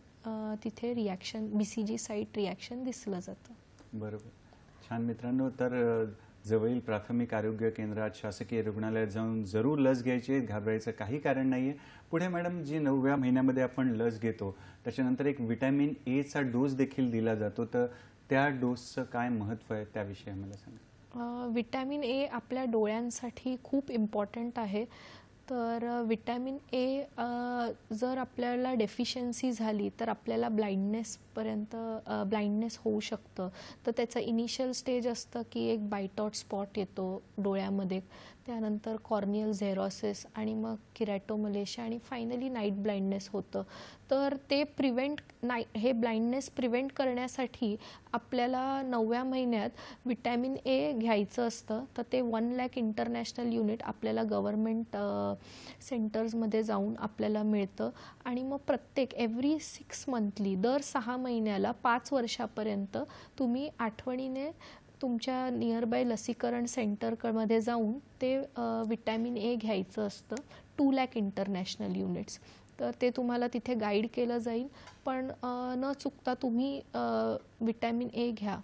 तिथे रिॲक्शन, BCG साईट रिॲक्शन दिसलं जातं. बरोबर, छान मित्रांनो. तर जवळील प्राथमिक आरोग्य केंद्रात, शासकीय रुग्णालयात जाऊन जरूर लस घ्यायची आहे, घाबरायचं काही कारण नाही आहे. पुढे मॅडम, जी 9व्या महिन्यामध्ये आपण लस घेतो त्याच्यानंतर एक व्हिटॅमिन Aचा डोस देखील दिला जातो, तर त्या डोसचं काय महत्त्व आहे त्याविषयी आम्हाला सांगा. व्हिटॅमिन A आपल्या डोळ्यांसाठी खूप इम्पॉर्टंट आहे. तर व्हिटॅमिन A जर आपल्याला डेफिशियन्सी झाली तर आपल्याला ब्लाइंडनेस पर्यंत ब्लाइंडनेस होऊ शकतं. तर त्याचं इनिशियल स्टेज असतं की एक बायटॉट स्पॉट येतो डोळ्यामध्ये, त्यानंतर कॉर्नियल झेरॉसिस आणि मग किरॅटोमलेशिया आणि फायनली नाईट ब्लाइंडनेस होतं. तर ते हे ब्लाइंडनेस प्रिव्हेंट करण्यासाठी आपल्याला 9व्या महिन्यात विटॅमिन ए घ्यायचं असतं. तर ते 1 लाख इंटरनॅशनल युनिट आपल्याला गव्हर्नमेंट सेंटर्समध्ये जाऊन आपल्याला मिळतं. आणि मग प्रत्येक एव्हरी 6 मंथली दर 6 महिन्याला 5 वर्षापर्यंत तुम्ही आठवणीने तुमच्या नियरबाय लसीकरण सेंटरमध्ये जाऊन ते विटॅमिन ए घ्यायचं असतं, 2 लाख इंटरनॅशनल युनिट्स. तर ते तुम्हाला तिथे गाईड केलं जाईल, पण न चुकता तुम्ही विटॅमिन ए घ्या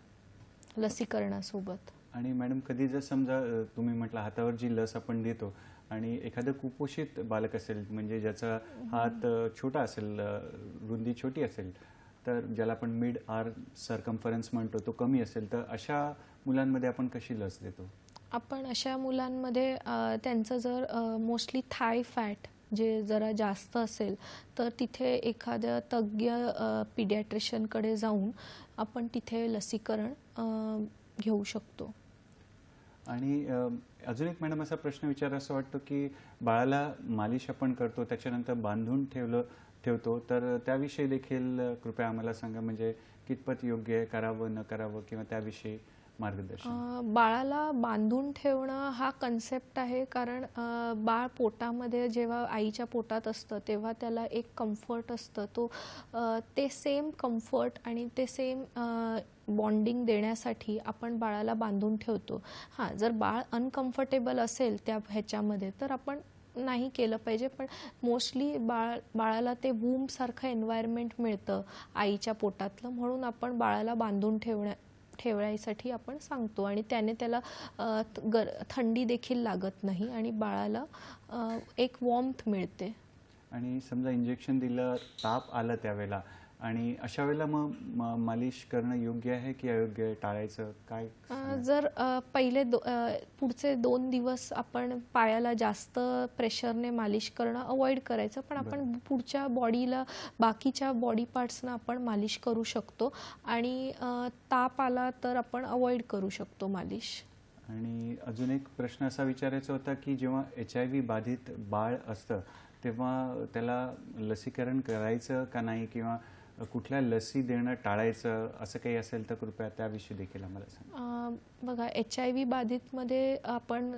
लसीकरणासोबत. आणि मॅडम, कधी जर समजा तुम्ही म्हटलं हातावर जी लस आपण देतो आणि एखादं कुपोषित बालक असेल, म्हणजे ज्याचा हात छोटा असेल, रुंदी छोटी असेल, तर ज्याला आपण मिड आर्म सर्कम्फरन्स म्हणतो, तो कमी असेल, तर अशा मुलांमध्ये आपण कशी लस देतो? आपण अशा मुलांमध्ये त्यांचं जर मोस्टली थाय फॅट जे जरा जास्त असेल तर तिथे एखाद्या तज्ञ पिडियाट्रिशियनकडे जाऊन आपण तिथे लसीकरण घेऊ शकतो. आणि अजून एक मॅडम असा प्रश्न विचारायचा वाटतो की बाळाला मालिश आपण करतो, त्याच्यानंतर बांधून ठेवतो, तर त्याविषयी देखील कृपया आम्हाला सांगा, म्हणजे कितपत योग्य आहे, करावं न करावं, किंवा त्याविषयी मार्गदर्शन. बाळाला बांधून ठेवणं हा कन्सेप्ट आहे, कारण बाळ पोटामध्ये जेव्हा आईच्या पोटात असतं तेव्हा त्याला एक कम्फर्ट असतं. ते सेम कम्फर्ट आणि ते सेम बॉन्डिंग देण्यासाठी आपण बाळाला बांधून ठेवतो. हां, जर बाळ अनकम्फर्टेबल असेल त्या ह्याच्यामध्ये तर आपण नाही केलं पाहिजे, पण मोस्टली बाळाला ते वूमसारखं एन्व्हायरमेंट मिळतं आईच्या पोटातलं, म्हणून आपण बाळाला बांधून ठेवायसाठी आपण सांगतो आणि त्याला थंडी देखील लागत नाही आणि बाळाला एक वॉर्मथ मिळते. आणि समजा इंजेक्शन दिलं, ताप आला त्यावेळेला, आणि अशा वेळेला मग मालिश करणं योग्य आहे की अयोग्य आहे, टाळायचं काय? जर पुढचे 2 दिवस आपण पायाला जास्त प्रेशरने मालिश करणं अवॉइड करायचं, पण आपण पुढच्या बॉडीला, बाकीच्या बॉडी पार्ट्सना आपण मालिश करू शकतो. आणि ताप आला तर आपण अवॉइड करू शकतो मालिश. आणि अजून एक प्रश्न असा विचारायचा होता की जेव्हा HIV बाधित बाळ असतं तेव्हा त्याला लसीकरण करायचं का नाही, किंवा कुठल्या लसी देणं टाळायचं, असं काही असेल तर कृपया त्याविषयी देखील आम्हाला सांगा. बघा, HIV बाधितमध्ये आपण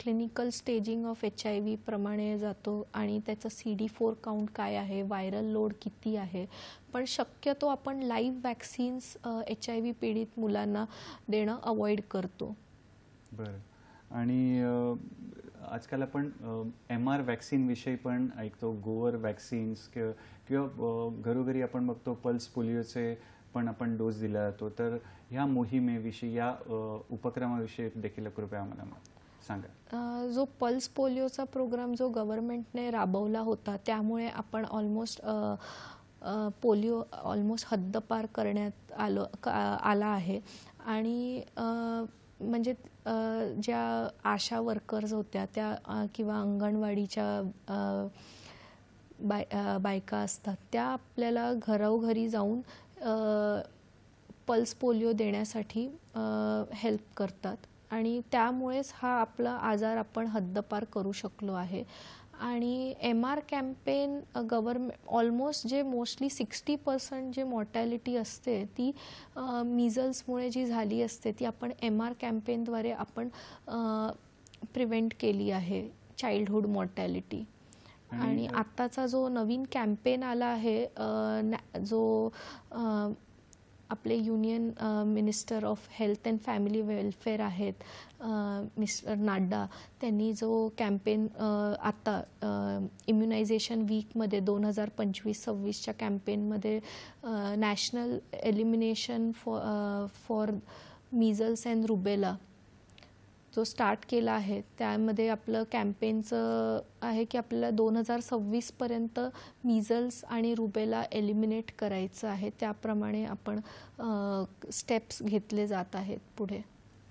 क्लिनिकल स्टेजिंग ऑफ HIV प्रमाणे जातो आणि त्याचं CD4 काउंट काय आहे, व्हायरल लोड किती आहे, पण शक्यतो आपण लाईव्ह वॅक्सिन्स HIV पीडित मुलांना देणं अवॉइड करतो. बरं. आणि आजकाल आपण MR वॅक्सिनविषयी पण ऐकतो, गोवर वॅक्सिन्स, किंवा घरोघरी आपण बघतो पल्स पोलिओचे पण आपण डोस दिला जातो. तर ह्या मोहिमेविषयी, या उपक्रमाविषयी देखील कृपया आम्हाला सांगा. जो पल्स पोलिओचा प्रोग्राम जो गव्हर्नमेंटने राबवला होता, त्यामुळे आपण पोलिओ ऑलमोस्ट हद्दपार करण्यात आला आहे. आणि म्हणजे ज्या आशा वर्कर्स होत्या त्या किंवा अंगणवाडीच्या बायका असतात, त्या आपल्याला घरोघरी जाऊन पल्स पोलिओ देण्यासाठी हेल्प करतात आणि त्यामुळेच हा आपला आजार आपण हद्दपार करू शकलो आहे. आणि MR कॅम्पेन ऑलमोस्ट जे मोस्टली 60% जे मॉर्टॅलिटी असते ती मिझल्समुळे जी झाली असते ती आपण MR कॅम्पेनद्वारे आपण प्रिव्हेंट केली आहे, चाइल्डहुड मॉर्टॅलिटी. आणि आत्ताचा जो नवीन कॅम्पेन आला आहे, जो आपले union minister of health and family welfare आहेत मिस्टर नाड्डा, त्यांनी जो कॅम्पेन आता इम्युनायझेशन वीकमध्ये 2025-26च्या कॅम्पेनमध्ये national elimination for measles and rubella जो स्टार्ट केला आहे, त्यामध्ये आपलं कॅम्पेनचं आहे की आपल्याला 2026पर्यंत मिझल्स आणि रुबेला एलिमिनेट करायचं आहे. त्याप्रमाणे आपण स्टेप्स घेतले जात आहेत पुढे.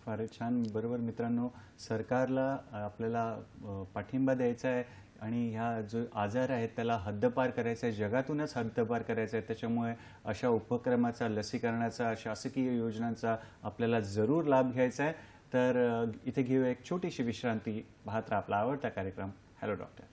फारच छान. बरोबर मित्रांनो, सरकारला आपल्याला पाठिंबा द्यायचा आहे आणि ह्या जो आजार आहेत त्याला हद्दपार करायचा आहे, जगातूनच हद्दपार करायचा आहे. त्याच्यामुळे अशा उपक्रमाचा, लसीकरणाचा, शासकीय योजनांचा आपल्याला जरूर लाभ घ्यायचा आहे. तर इथे घेऊया एक छोटीशी विश्रांती. पाहत राहा आपला आवडता कार्यक्रम हॅलो डॉक्टर.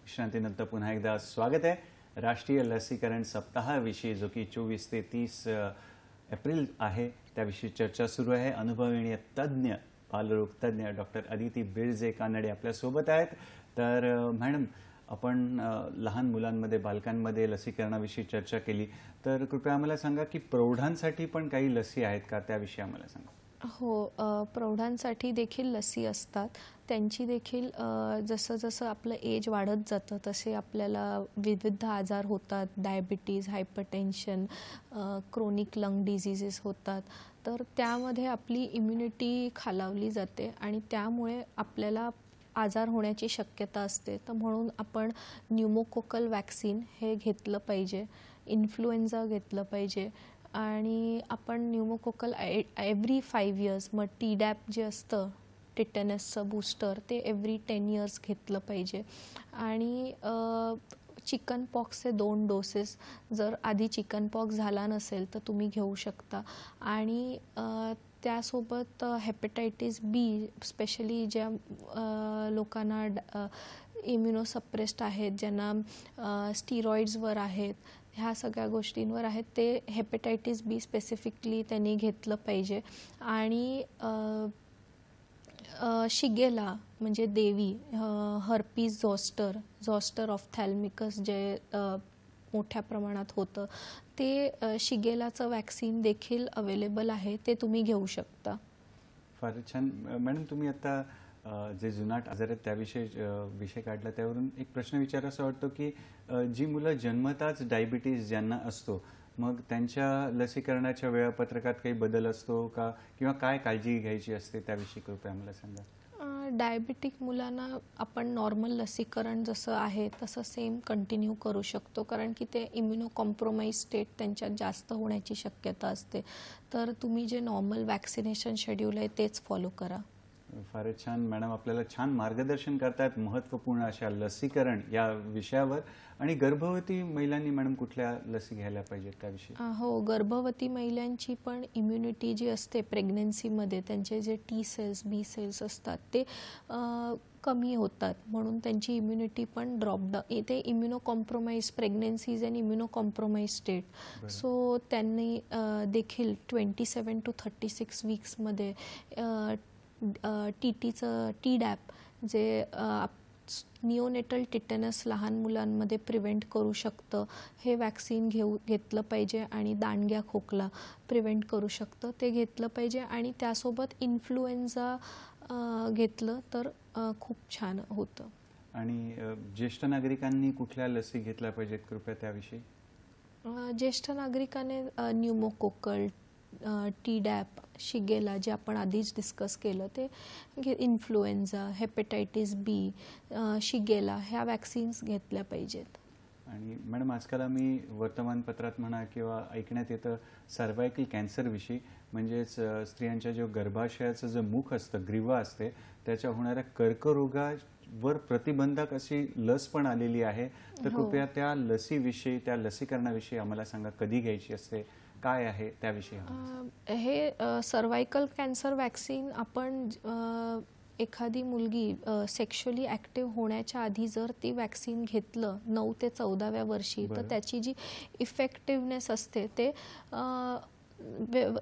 विश्रांतीनंतर पुन्हा एकदा स्वागत आहे. राष्ट्रीय लसीकरण सप्ताहाविषयी जो की 24 ते 30 एप्रिल आहे त्याविषयी चर्चा सुरू आहे. अनुभवी आणि तज्ज्ञ बालरोग तज्ज्ञ डॉक्टर अदिती बिरजे कानडे आपल्यासोबत आहेत. तर मॅडम, आपण लहान मुलांमध्ये, बालकांमध्ये लसीकरणाविषयी चर्चा केली. तर कृपया आम्हाला सांगा की प्रौढांसाठी पण काही लसी आहेत का, त्याविषयी आम्हाला सांगा. हो, प्रौढांसाठी देखील लसी असतात. त्यांची देखील जसं जसं आपलं एज वाढत जातं तसे आपल्याला विविध आजार होतात. Diabetes, hypertension, chronic lung diseases होतात. तर त्यामध्ये आपली इम्युनिटी खालावली जाते आणि त्यामुळे आपल्याला आजार होण्याची शक्यता असते. तर म्हणून आपण न्यूमोकोकल वॅक्सिन हे घेतलं पाहिजे, इन्फ्लुएन्झा घेतलं पाहिजे आणि आपण न्यूमोकोकल एव्हरी 5 इयर्स, मग टीडॅप जे असतं टिटेनसचं बूस्टर ते एव्हरी 10 इयर्स घेतलं पाहिजे. आणि चिकन पॉक्सचे 2 डोसेस जर आधी चिकन पॉक्स झाला नसेल तर तुम्ही घेऊ शकता. आणि त्यासोबत हेपेटायटिस बी, स्पेशली ज्या लोकांना इम्युनोसप्रेस्ड आहेत, ज्यांना स्टिरॉइड्सवर आहेत, ह्या सगळ्या गोष्टींवर आहेत, ते हेपेटायटिस बी स्पेसिफिकली त्यांनी घेतलं पाहिजे. आणि शिगेला म्हणजे देवी, हर्पीज झॉस्टर ऑफ्थॅल्मिकस जे मोठ्या प्रमाणात होतं ते शिगेलाचं वॅक्सिन देखील अवेलेबल आहे, ते तुम्ही घेऊ शकता. फारच छान. मॅडम, तुम्ही आता जे जुनाट आजार आहेत त्याविषयी विषय काढला, त्यावरून एक प्रश्न विचारायचा वाटतो की जी मुलं जन्मताच डायबिटीज ज्यांना असतो, मग त्यांच्या लसीकरणाच्या वेळापत्रकात काही बदल असतो का, किंवा काय काळजी घ्यायची असते त्याविषयी कृपया आम्हाला सांगा. डायबिटिक मुलांना आपण नॉर्मल लसीकरण जसं आहे तसं सेम कंटिन्यू करू शकतो, कारण की ते इम्युनो कॉम्प्रोमाइज स्टेट त्यांच्यात जास्त होण्याची शक्यता असते. तर तुम्ही जे नॉर्मल वॅक्सिनेशन शेड्यूल आहे तेच फॉलो करा. फारच छान. मॅडम आपल्याला छान मार्गदर्शन करतात महत्त्वपूर्ण अशा लसीकरण या विषयावर. आणि गर्भवती महिलांनी मॅडम कुठल्या लसी घ्यायला पाहिजेत त्याविषयी. हो, गर्भवती महिलांची पण इम्युनिटी जी असते प्रेग्नन्सीमध्ये, त्यांचे जे टी सेल्स, बी सेल्स असतात ते कमी होतात, म्हणून त्यांची इम्युनिटी पण ड्रॉपडाऊन येते. Immuno compromise pregnancies and immuno compromise state. So त्यांनी देखील 27 to 36 वीक्समध्ये टीटीचं टीडॅप जे निओनेटल टिटेनस लहान मुलांमध्ये प्रिव्हेंट करू शकतं, हे वॅक्सिन घेतलं पाहिजे. आणि दांडग्या खोकला प्रिव्हेंट करू शकतं, ते घेतलं पाहिजे. आणि त्यासोबत इन्फ्लुएन्झा घेतलं तर खूप छान होतं. आणि ज्येष्ठ नागरिकांनी कुठल्या लसी घेतल्या पाहिजेत कृपया त्याविषयी. ज्येष्ठ नागरिकांनी न्यूमोकोकल, टीडॅप, शिगेला जे आपण आधीच डिस्कस केलं ते, इन्फ्लुएन्झा, हेपेटायटिस बी, शिगेला ह्या वॅक्सिन्स घेतल्या पाहिजेत. आणि मॅडम आजकाल आम्ही वर्तमानपत्रात म्हणा किंवा ऐकण्यात येतं सर्वायकल कॅन्सरविषयी, म्हणजेच स्त्रियांच्या जो गर्भाशयाचं जे मुख असतं, ग्रीवा असते, त्याच्या होणाऱ्या कर्करोगावर प्रतिबंधक अशी लस पण आलेली आहे. तर कृपया त्या लसीविषयी, त्या लसीकरणाविषयी आम्हाला सांगा. कधी घ्यायची असते, काय आहे त्याविषयी. हे सर्वायकल कॅन्सर वॅक्सिन आपण एखादी मुलगी सेक्शुअली ॲक्टिव्ह होण्याच्या आधी जर ती वॅक्सिन घेतलं 9 ते 14व्या वर्षी, तर त्याची जी इफेक्टिव्हनेस असते ते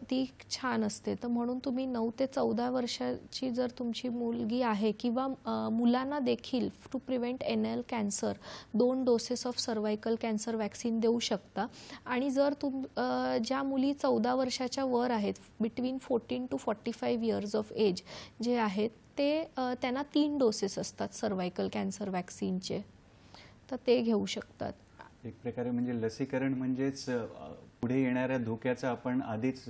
ती छान असते. तर म्हणून तुम्ही 9 ते 14 वर्षाची जर तुमची मुलगी आहे किंवा मुलांना देखील to prevent anal cancer 2 doses of cervical cancer vaccine देऊ शकता. आणि जर ज्या मुली 14 वर्षाच्या वर आहेत, between 14 to 45 years of age जे आहेत, ते त्यांना 3 डोसेस असतात सर्वायकल कॅन्सर वॅक्सिनचे, तर ते घेऊ शकतात. एक प्रकारे म्हणजे लसीकरण म्हणजेच पुढे येणाऱ्या धोक्याचं आपण आधीच,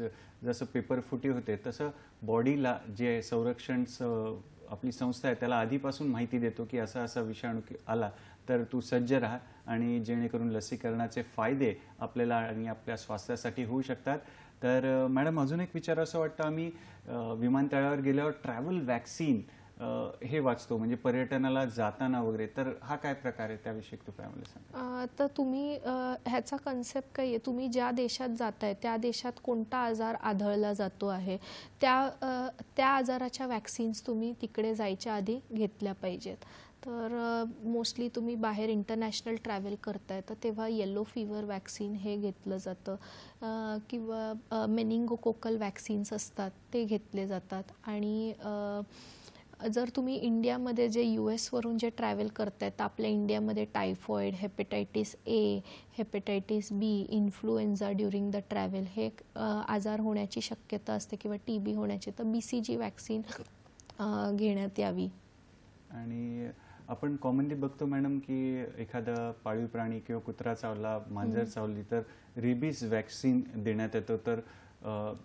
जसं पेपर फुटी होते तसं बॉडीला जे संरक्षण आपली संस्था आहे त्याला आधीपासून माहिती देतो की असा असा विषाणू आला तर तू सज्ज राहा आणि जेणेकरून लसीकरणाचे फायदे आपल्याला आणि आपल्या स्वास्थ्यासाठी होऊ शकतात. तर मॅडम अजून एक विचार असं वाटतं, आम्ही विमानतळावर गेल्यावर ट्रॅव्हल वॅक्सिन हे वाचतो, म्हणजे पर्यटनाला जाताना वगैरे, तर हा काय प्रकार आहे, त्याविषयी कृपया मला सांगा. तर तुम्ही ह्याचा कन्सेप्ट काय आहे, तुम्ही ज्या देशात जाताय त्या देशात कोणता आजार आढळला जातो आहे, त्या आजाराच्या वॅक्सिन्स तुम्ही तिकडे जायच्या आधी घेतल्या पाहिजेत. तर मोस्टली तुम्ही बाहेर इंटरनॅशनल ट्रॅव्हल करताय तर तेव्हा येलो फीवर वॅक्सिन हे घेतलं जातं, किंवा मेनिंगोकोकल वॅक्सिन्स असतात ते घेतले जातात. आणि जर तुम्ही इंडियामध्ये जे US वरून जे ट्रॅव्हल करतायत तर आपल्या इंडियामध्ये typhoid, hepatitis A, hepatitis B, influenza during the travel हे आजार होण्याची शक्यता असते किंवा TB होण्याची, तर BCG वॅक्सिन घेण्यात यावी. आणि आपण कॉमनली बघतो मॅडम की एखादा पाळीव प्राणी किंवा कुत्रा चावला, मांजर चावली तर रेबीज वॅक्सिन देण्यात येतं. तर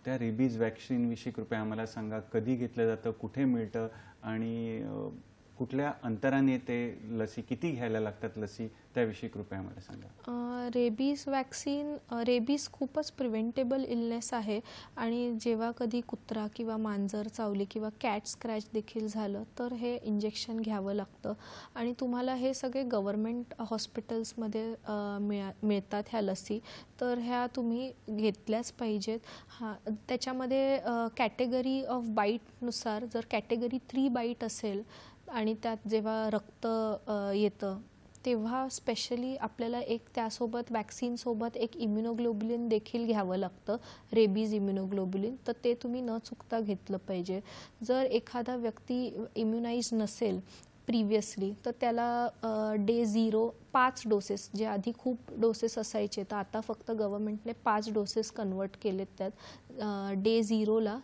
त्या रेबीज वॅक्सिनविषयी कृपया आम्हाला सांगा, कधी घेतलं जातं, कुठे मिळतं आणि कुठल्या अंतराने ते लसी, किती घ्यायला लागतात लसी, त्याविषयी कृपया आम्हाला सांगा. रेबीज वॅक्सिन, रेबीज खूपच प्रिव्हेंटेबल इलनेस आहे आणि जेव्हा कधी कुत्रा किंवा मांजर चावली किंवा कॅट स्क्रॅच देखील झालं तर हे इंजेक्शन घ्यावं लागतं. आणि तुम्हाला हे सगळे गव्हर्मेंट हॉस्पिटल्समध्ये मिळतात ह्या लसी, तर ह्या तुम्ही घेतल्याच पाहिजेत. त्याच्यामध्ये कॅटेगरी ऑफ बाईटनुसार जर कॅटेगरी 3 बाईट असेल आणि त्यात जेव्हा रक्त येतं तेव्हा स्पेशली आपल्याला एक त्यासोबत वॅक्सिनसोबत एक इम्युनोग्लोब्युलिन देखील घ्यावं लागतं, रेबीज इम्युनोग्लोब्युलिन, तर ते तुम्ही न चुकता घेतलं पाहिजे. जर एखादा व्यक्ती इम्युनाइज नसेल प्रिव्हियसली तर त्याला डे 0 5 डोसेस, जे आधी खूप डोसेस असायचे तर आता फक्त गव्हर्नमेंटने 5 डोसेस कन्वर्ट केलेत. त्यात डे 0ला,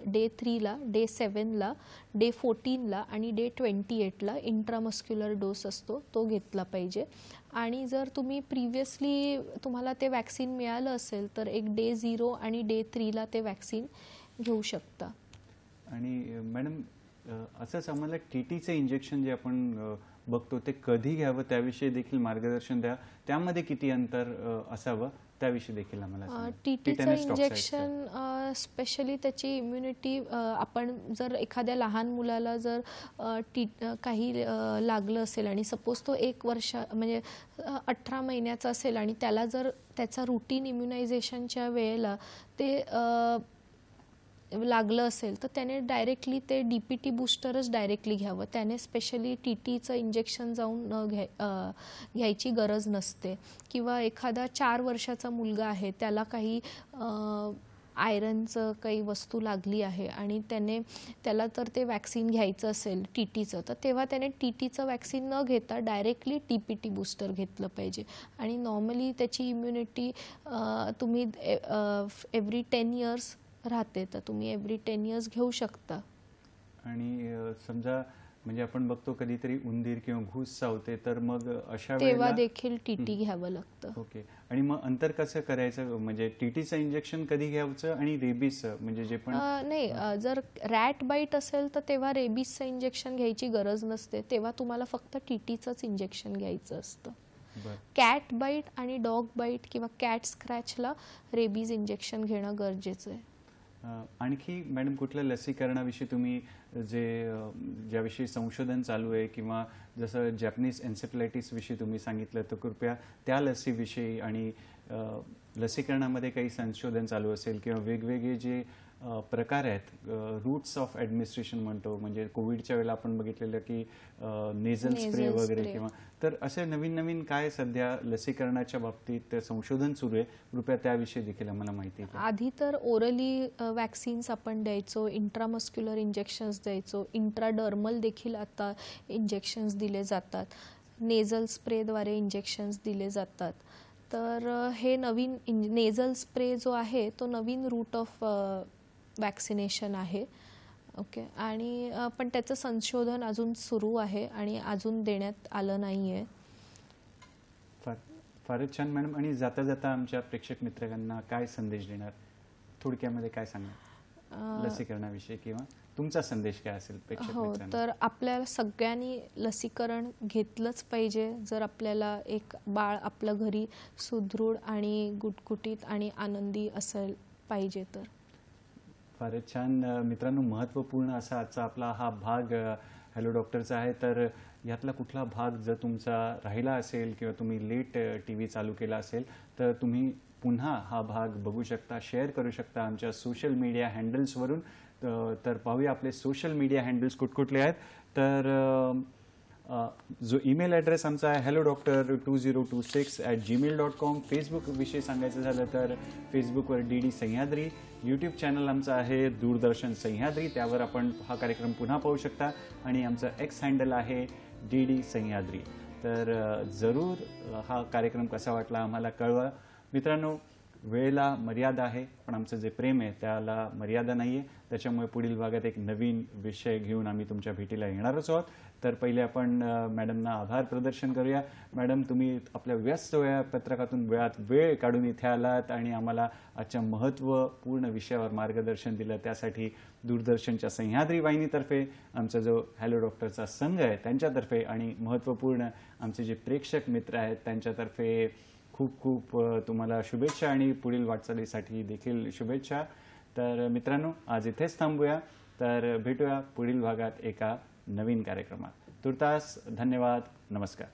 डे 3ला, डे 7ला, डे 14ला आणि डे 28ला इंट्रामस्क्युलर डोस असतो तो घेतला पाहिजे. आणि जर तुम्ही प्रिव्हियसली तुम्हाला ते वॅक्सिन मिळालं असेल तर एक डे 0 आणि डे 3ला ते वॅक्सिन घेऊ शकता. आणि मॅडम असंच आम्हाला TTचं इंजेक्शन जे आपण बघतो ते कधी घ्यावं त्याविषयी देखील मार्गदर्शन द्या. त्यामध्ये किती अंतर असावं त्याविषयी देखील आम्हाला सांगा. TTचं इंजेक्शन स्पेशली त्याची इम्युनिटी, आपण जर एखाद्या लहान मुलाला जर काही लागलं असेल आणि सपोज तो 1 वर्ष म्हणजे 18 महिन्याचा असेल आणि त्याला जर त्याचा रुटीन इम्युनायझेशनच्या वेळेला ते लागलं असेल तर त्याने डायरेक्टली ते DPT बूस्टरच डायरेक्टली घ्यावं. त्याने स्पेशली TTचं इंजेक्शन जाऊन घ्यायची गरज नसते. किंवा एखादा 4 वर्षाचा मुलगा आहे, त्याला काही आयरनचं काही वस्तू लागली आहे आणि त्याला तर ते वॅक्सिन घ्यायचं असेल TTचं, तर तेव्हा त्याने TTचं वॅक्सिन न घेता डायरेक्टली DPT बूस्टर घेतलं पाहिजे. आणि नॉर्मली त्याची इम्युनिटी तुम्ही एव्हरी 10 इयर्स राहते, तर तुम्ही एव्हरी 10 इयर्स घेऊ शकता. आणि समजा म्हणजे आपण बघतो कधीतरी उंदीर किंवा घूस चावते तर मग अशा तेव्हा वेळेला देखील TT घ्यावं लागतं. ओके. आणि मग अंतर कसं करायचं, म्हणजे TTचं इंजेक्शन कधी घ्यायचं आणि रेबीजचं म्हणजे जे पण नाही, जर रॅट बाईट असेल तर तेव्हा रेबीजचं इंजेक्शन घ्यायची गरज नसते, तेव्हा तुम्हाला फक्त TTचंच इंजेक्शन घ्यायचं असतं. कॅट बाईट आणि डॉग बाईट किंवा कॅट स्क्रॅचला रेबीज इंजेक्शन घेणं गरजेचं आहे. आणखी मॅडम कुठल्या लसीकरणाविषयी तुम्ही ज्याविषयी संशोधन चालू आहे किंवा जसं जॅपनीज एन्सेफलायटिस विषयी तुम्ही सांगितलं, तर कृपया त्या लसीविषयी आणि लसीकरणामध्ये काही संशोधन चालू असेल किंवा वेगवेगळे जे प्रकार आहेत, रूट्स ऑफ ॲडमिनिस्ट्रेशन म्हणतो, म्हणजे कोविडच्या वेळेला आपण बघितलेलं की नेझल स्प्रे वगैरे, किंवा तर असे नवीन नवीन काय सध्या लसीकरणाच्या बाबतीत संशोधन सुरू आहे, कृपया त्याविषयी देखील आम्हाला माहिती द्या. आधी तर ओरली वॅक्सिन्स आपण द्यायचो, इंट्रामस्क्युलर इंजेक्शन्स द्यायचो, इंट्राडर्मल देखील आता इंजेक्शन्स दिले जातात, नेझल स्प्रेद्वारे इंजेक्शन्स दिले जातात. तर हे नवीन नेझल स्प्रे जो आहे तो नवीन रूट ऑफ वॅक्सिनेशन आहे. ओके. आणि पण त्याचं संशोधन अजून सुरू आहे आणि अजून देण्यात आलं नाही आहे. फारच छान मॅडम. आणि जाता जाता आमच्या प्रेक्षक मित्रांना काय संदेश देणार, थोडक्यामध्ये काय सांगणार? लसीकरणाविषयी किंवा तुमचा संदेश काय असेल प्रेक्षक हो, मित्रांना? तर आपल्याला सगळ्यांनी लसीकरण घेतलंच पाहिजे. जर आपल्याला एक बाळ आपलं घरी सुदृढ आणि गुटगुटीत आणि आनंदी असेल पाहिजे तर. फारच छान मित्रांनो, महत्त्वपूर्ण असा आजचा आपला हा भाग हॅलो डॉक्टरचा आहे. तर यातला कुठला भाग जर तुमचा राहिला असेल किंवा तुम्ही लेट TV चालू केला असेल तर तुम्ही पुन्हा हा भाग बघू शकता, शेअर करू शकता आमच्या सोशल मीडिया हँडल्सवरून. तर पाहूया आपले सोशल मीडिया हँडल्स कुठकुठले आहेत. तर जो ईमेल ॲड्रेस आमचा आहे hellodoctor2026@gmail.com. फेसबुकविषयी सांगायचं झालं तर फेसबुकवर DD सह्याद्री. यूट्यूब चॅनल आमचं आहे दूरदर्शन सह्याद्री, त्यावर आपण हा कार्यक्रम पुन्हा पाहू शकता. आणि आमचं X हँडल आहे DD सह्याद्री. तर जरूर हा कार्यक्रम कसा वाटला आम्हाला कळवा. मित्रांनो, वेळेला मर्यादा आहे, पण आमचं जे प्रेम आहे त्याला मर्यादा नाही आहे. त्याच्यामुळे पुढील भागात एक नवीन विषय घेऊन आम्ही तुमच्या भेटीला येणारच आहोत. तर पहिले आपण मॅडमना आभार प्रदर्शन करूया. मॅडम, तुम्ही आपल्या व्यस्त वेळापत्रकातून वेळ काढून इथे आलात आणि आम्हाला आजच्या महत्त्वपूर्ण विषयावर मार्गदर्शन दिलं. त्यासाठी दूरदर्शनच्या सह्याद्री वाहिनीतर्फे, आमचा जो हॅलो डॉक्टरचा संघ आहे त्यांच्यातर्फे आणि महत्त्वपूर्ण आमचे जे प्रेक्षक मित्र आहेत त्यांच्यातर्फे खूप खूप तुम्हाला शुभेच्छा आणि पुढील वाटचालीसाठी देखील शुभेच्छा. तर मित्रांनो, आज इथेच थांबूया. तर भेटूया पुढील भागात एका नवीन कार्यक्रमात. तुर्तास धन्यवाद. नमस्कार.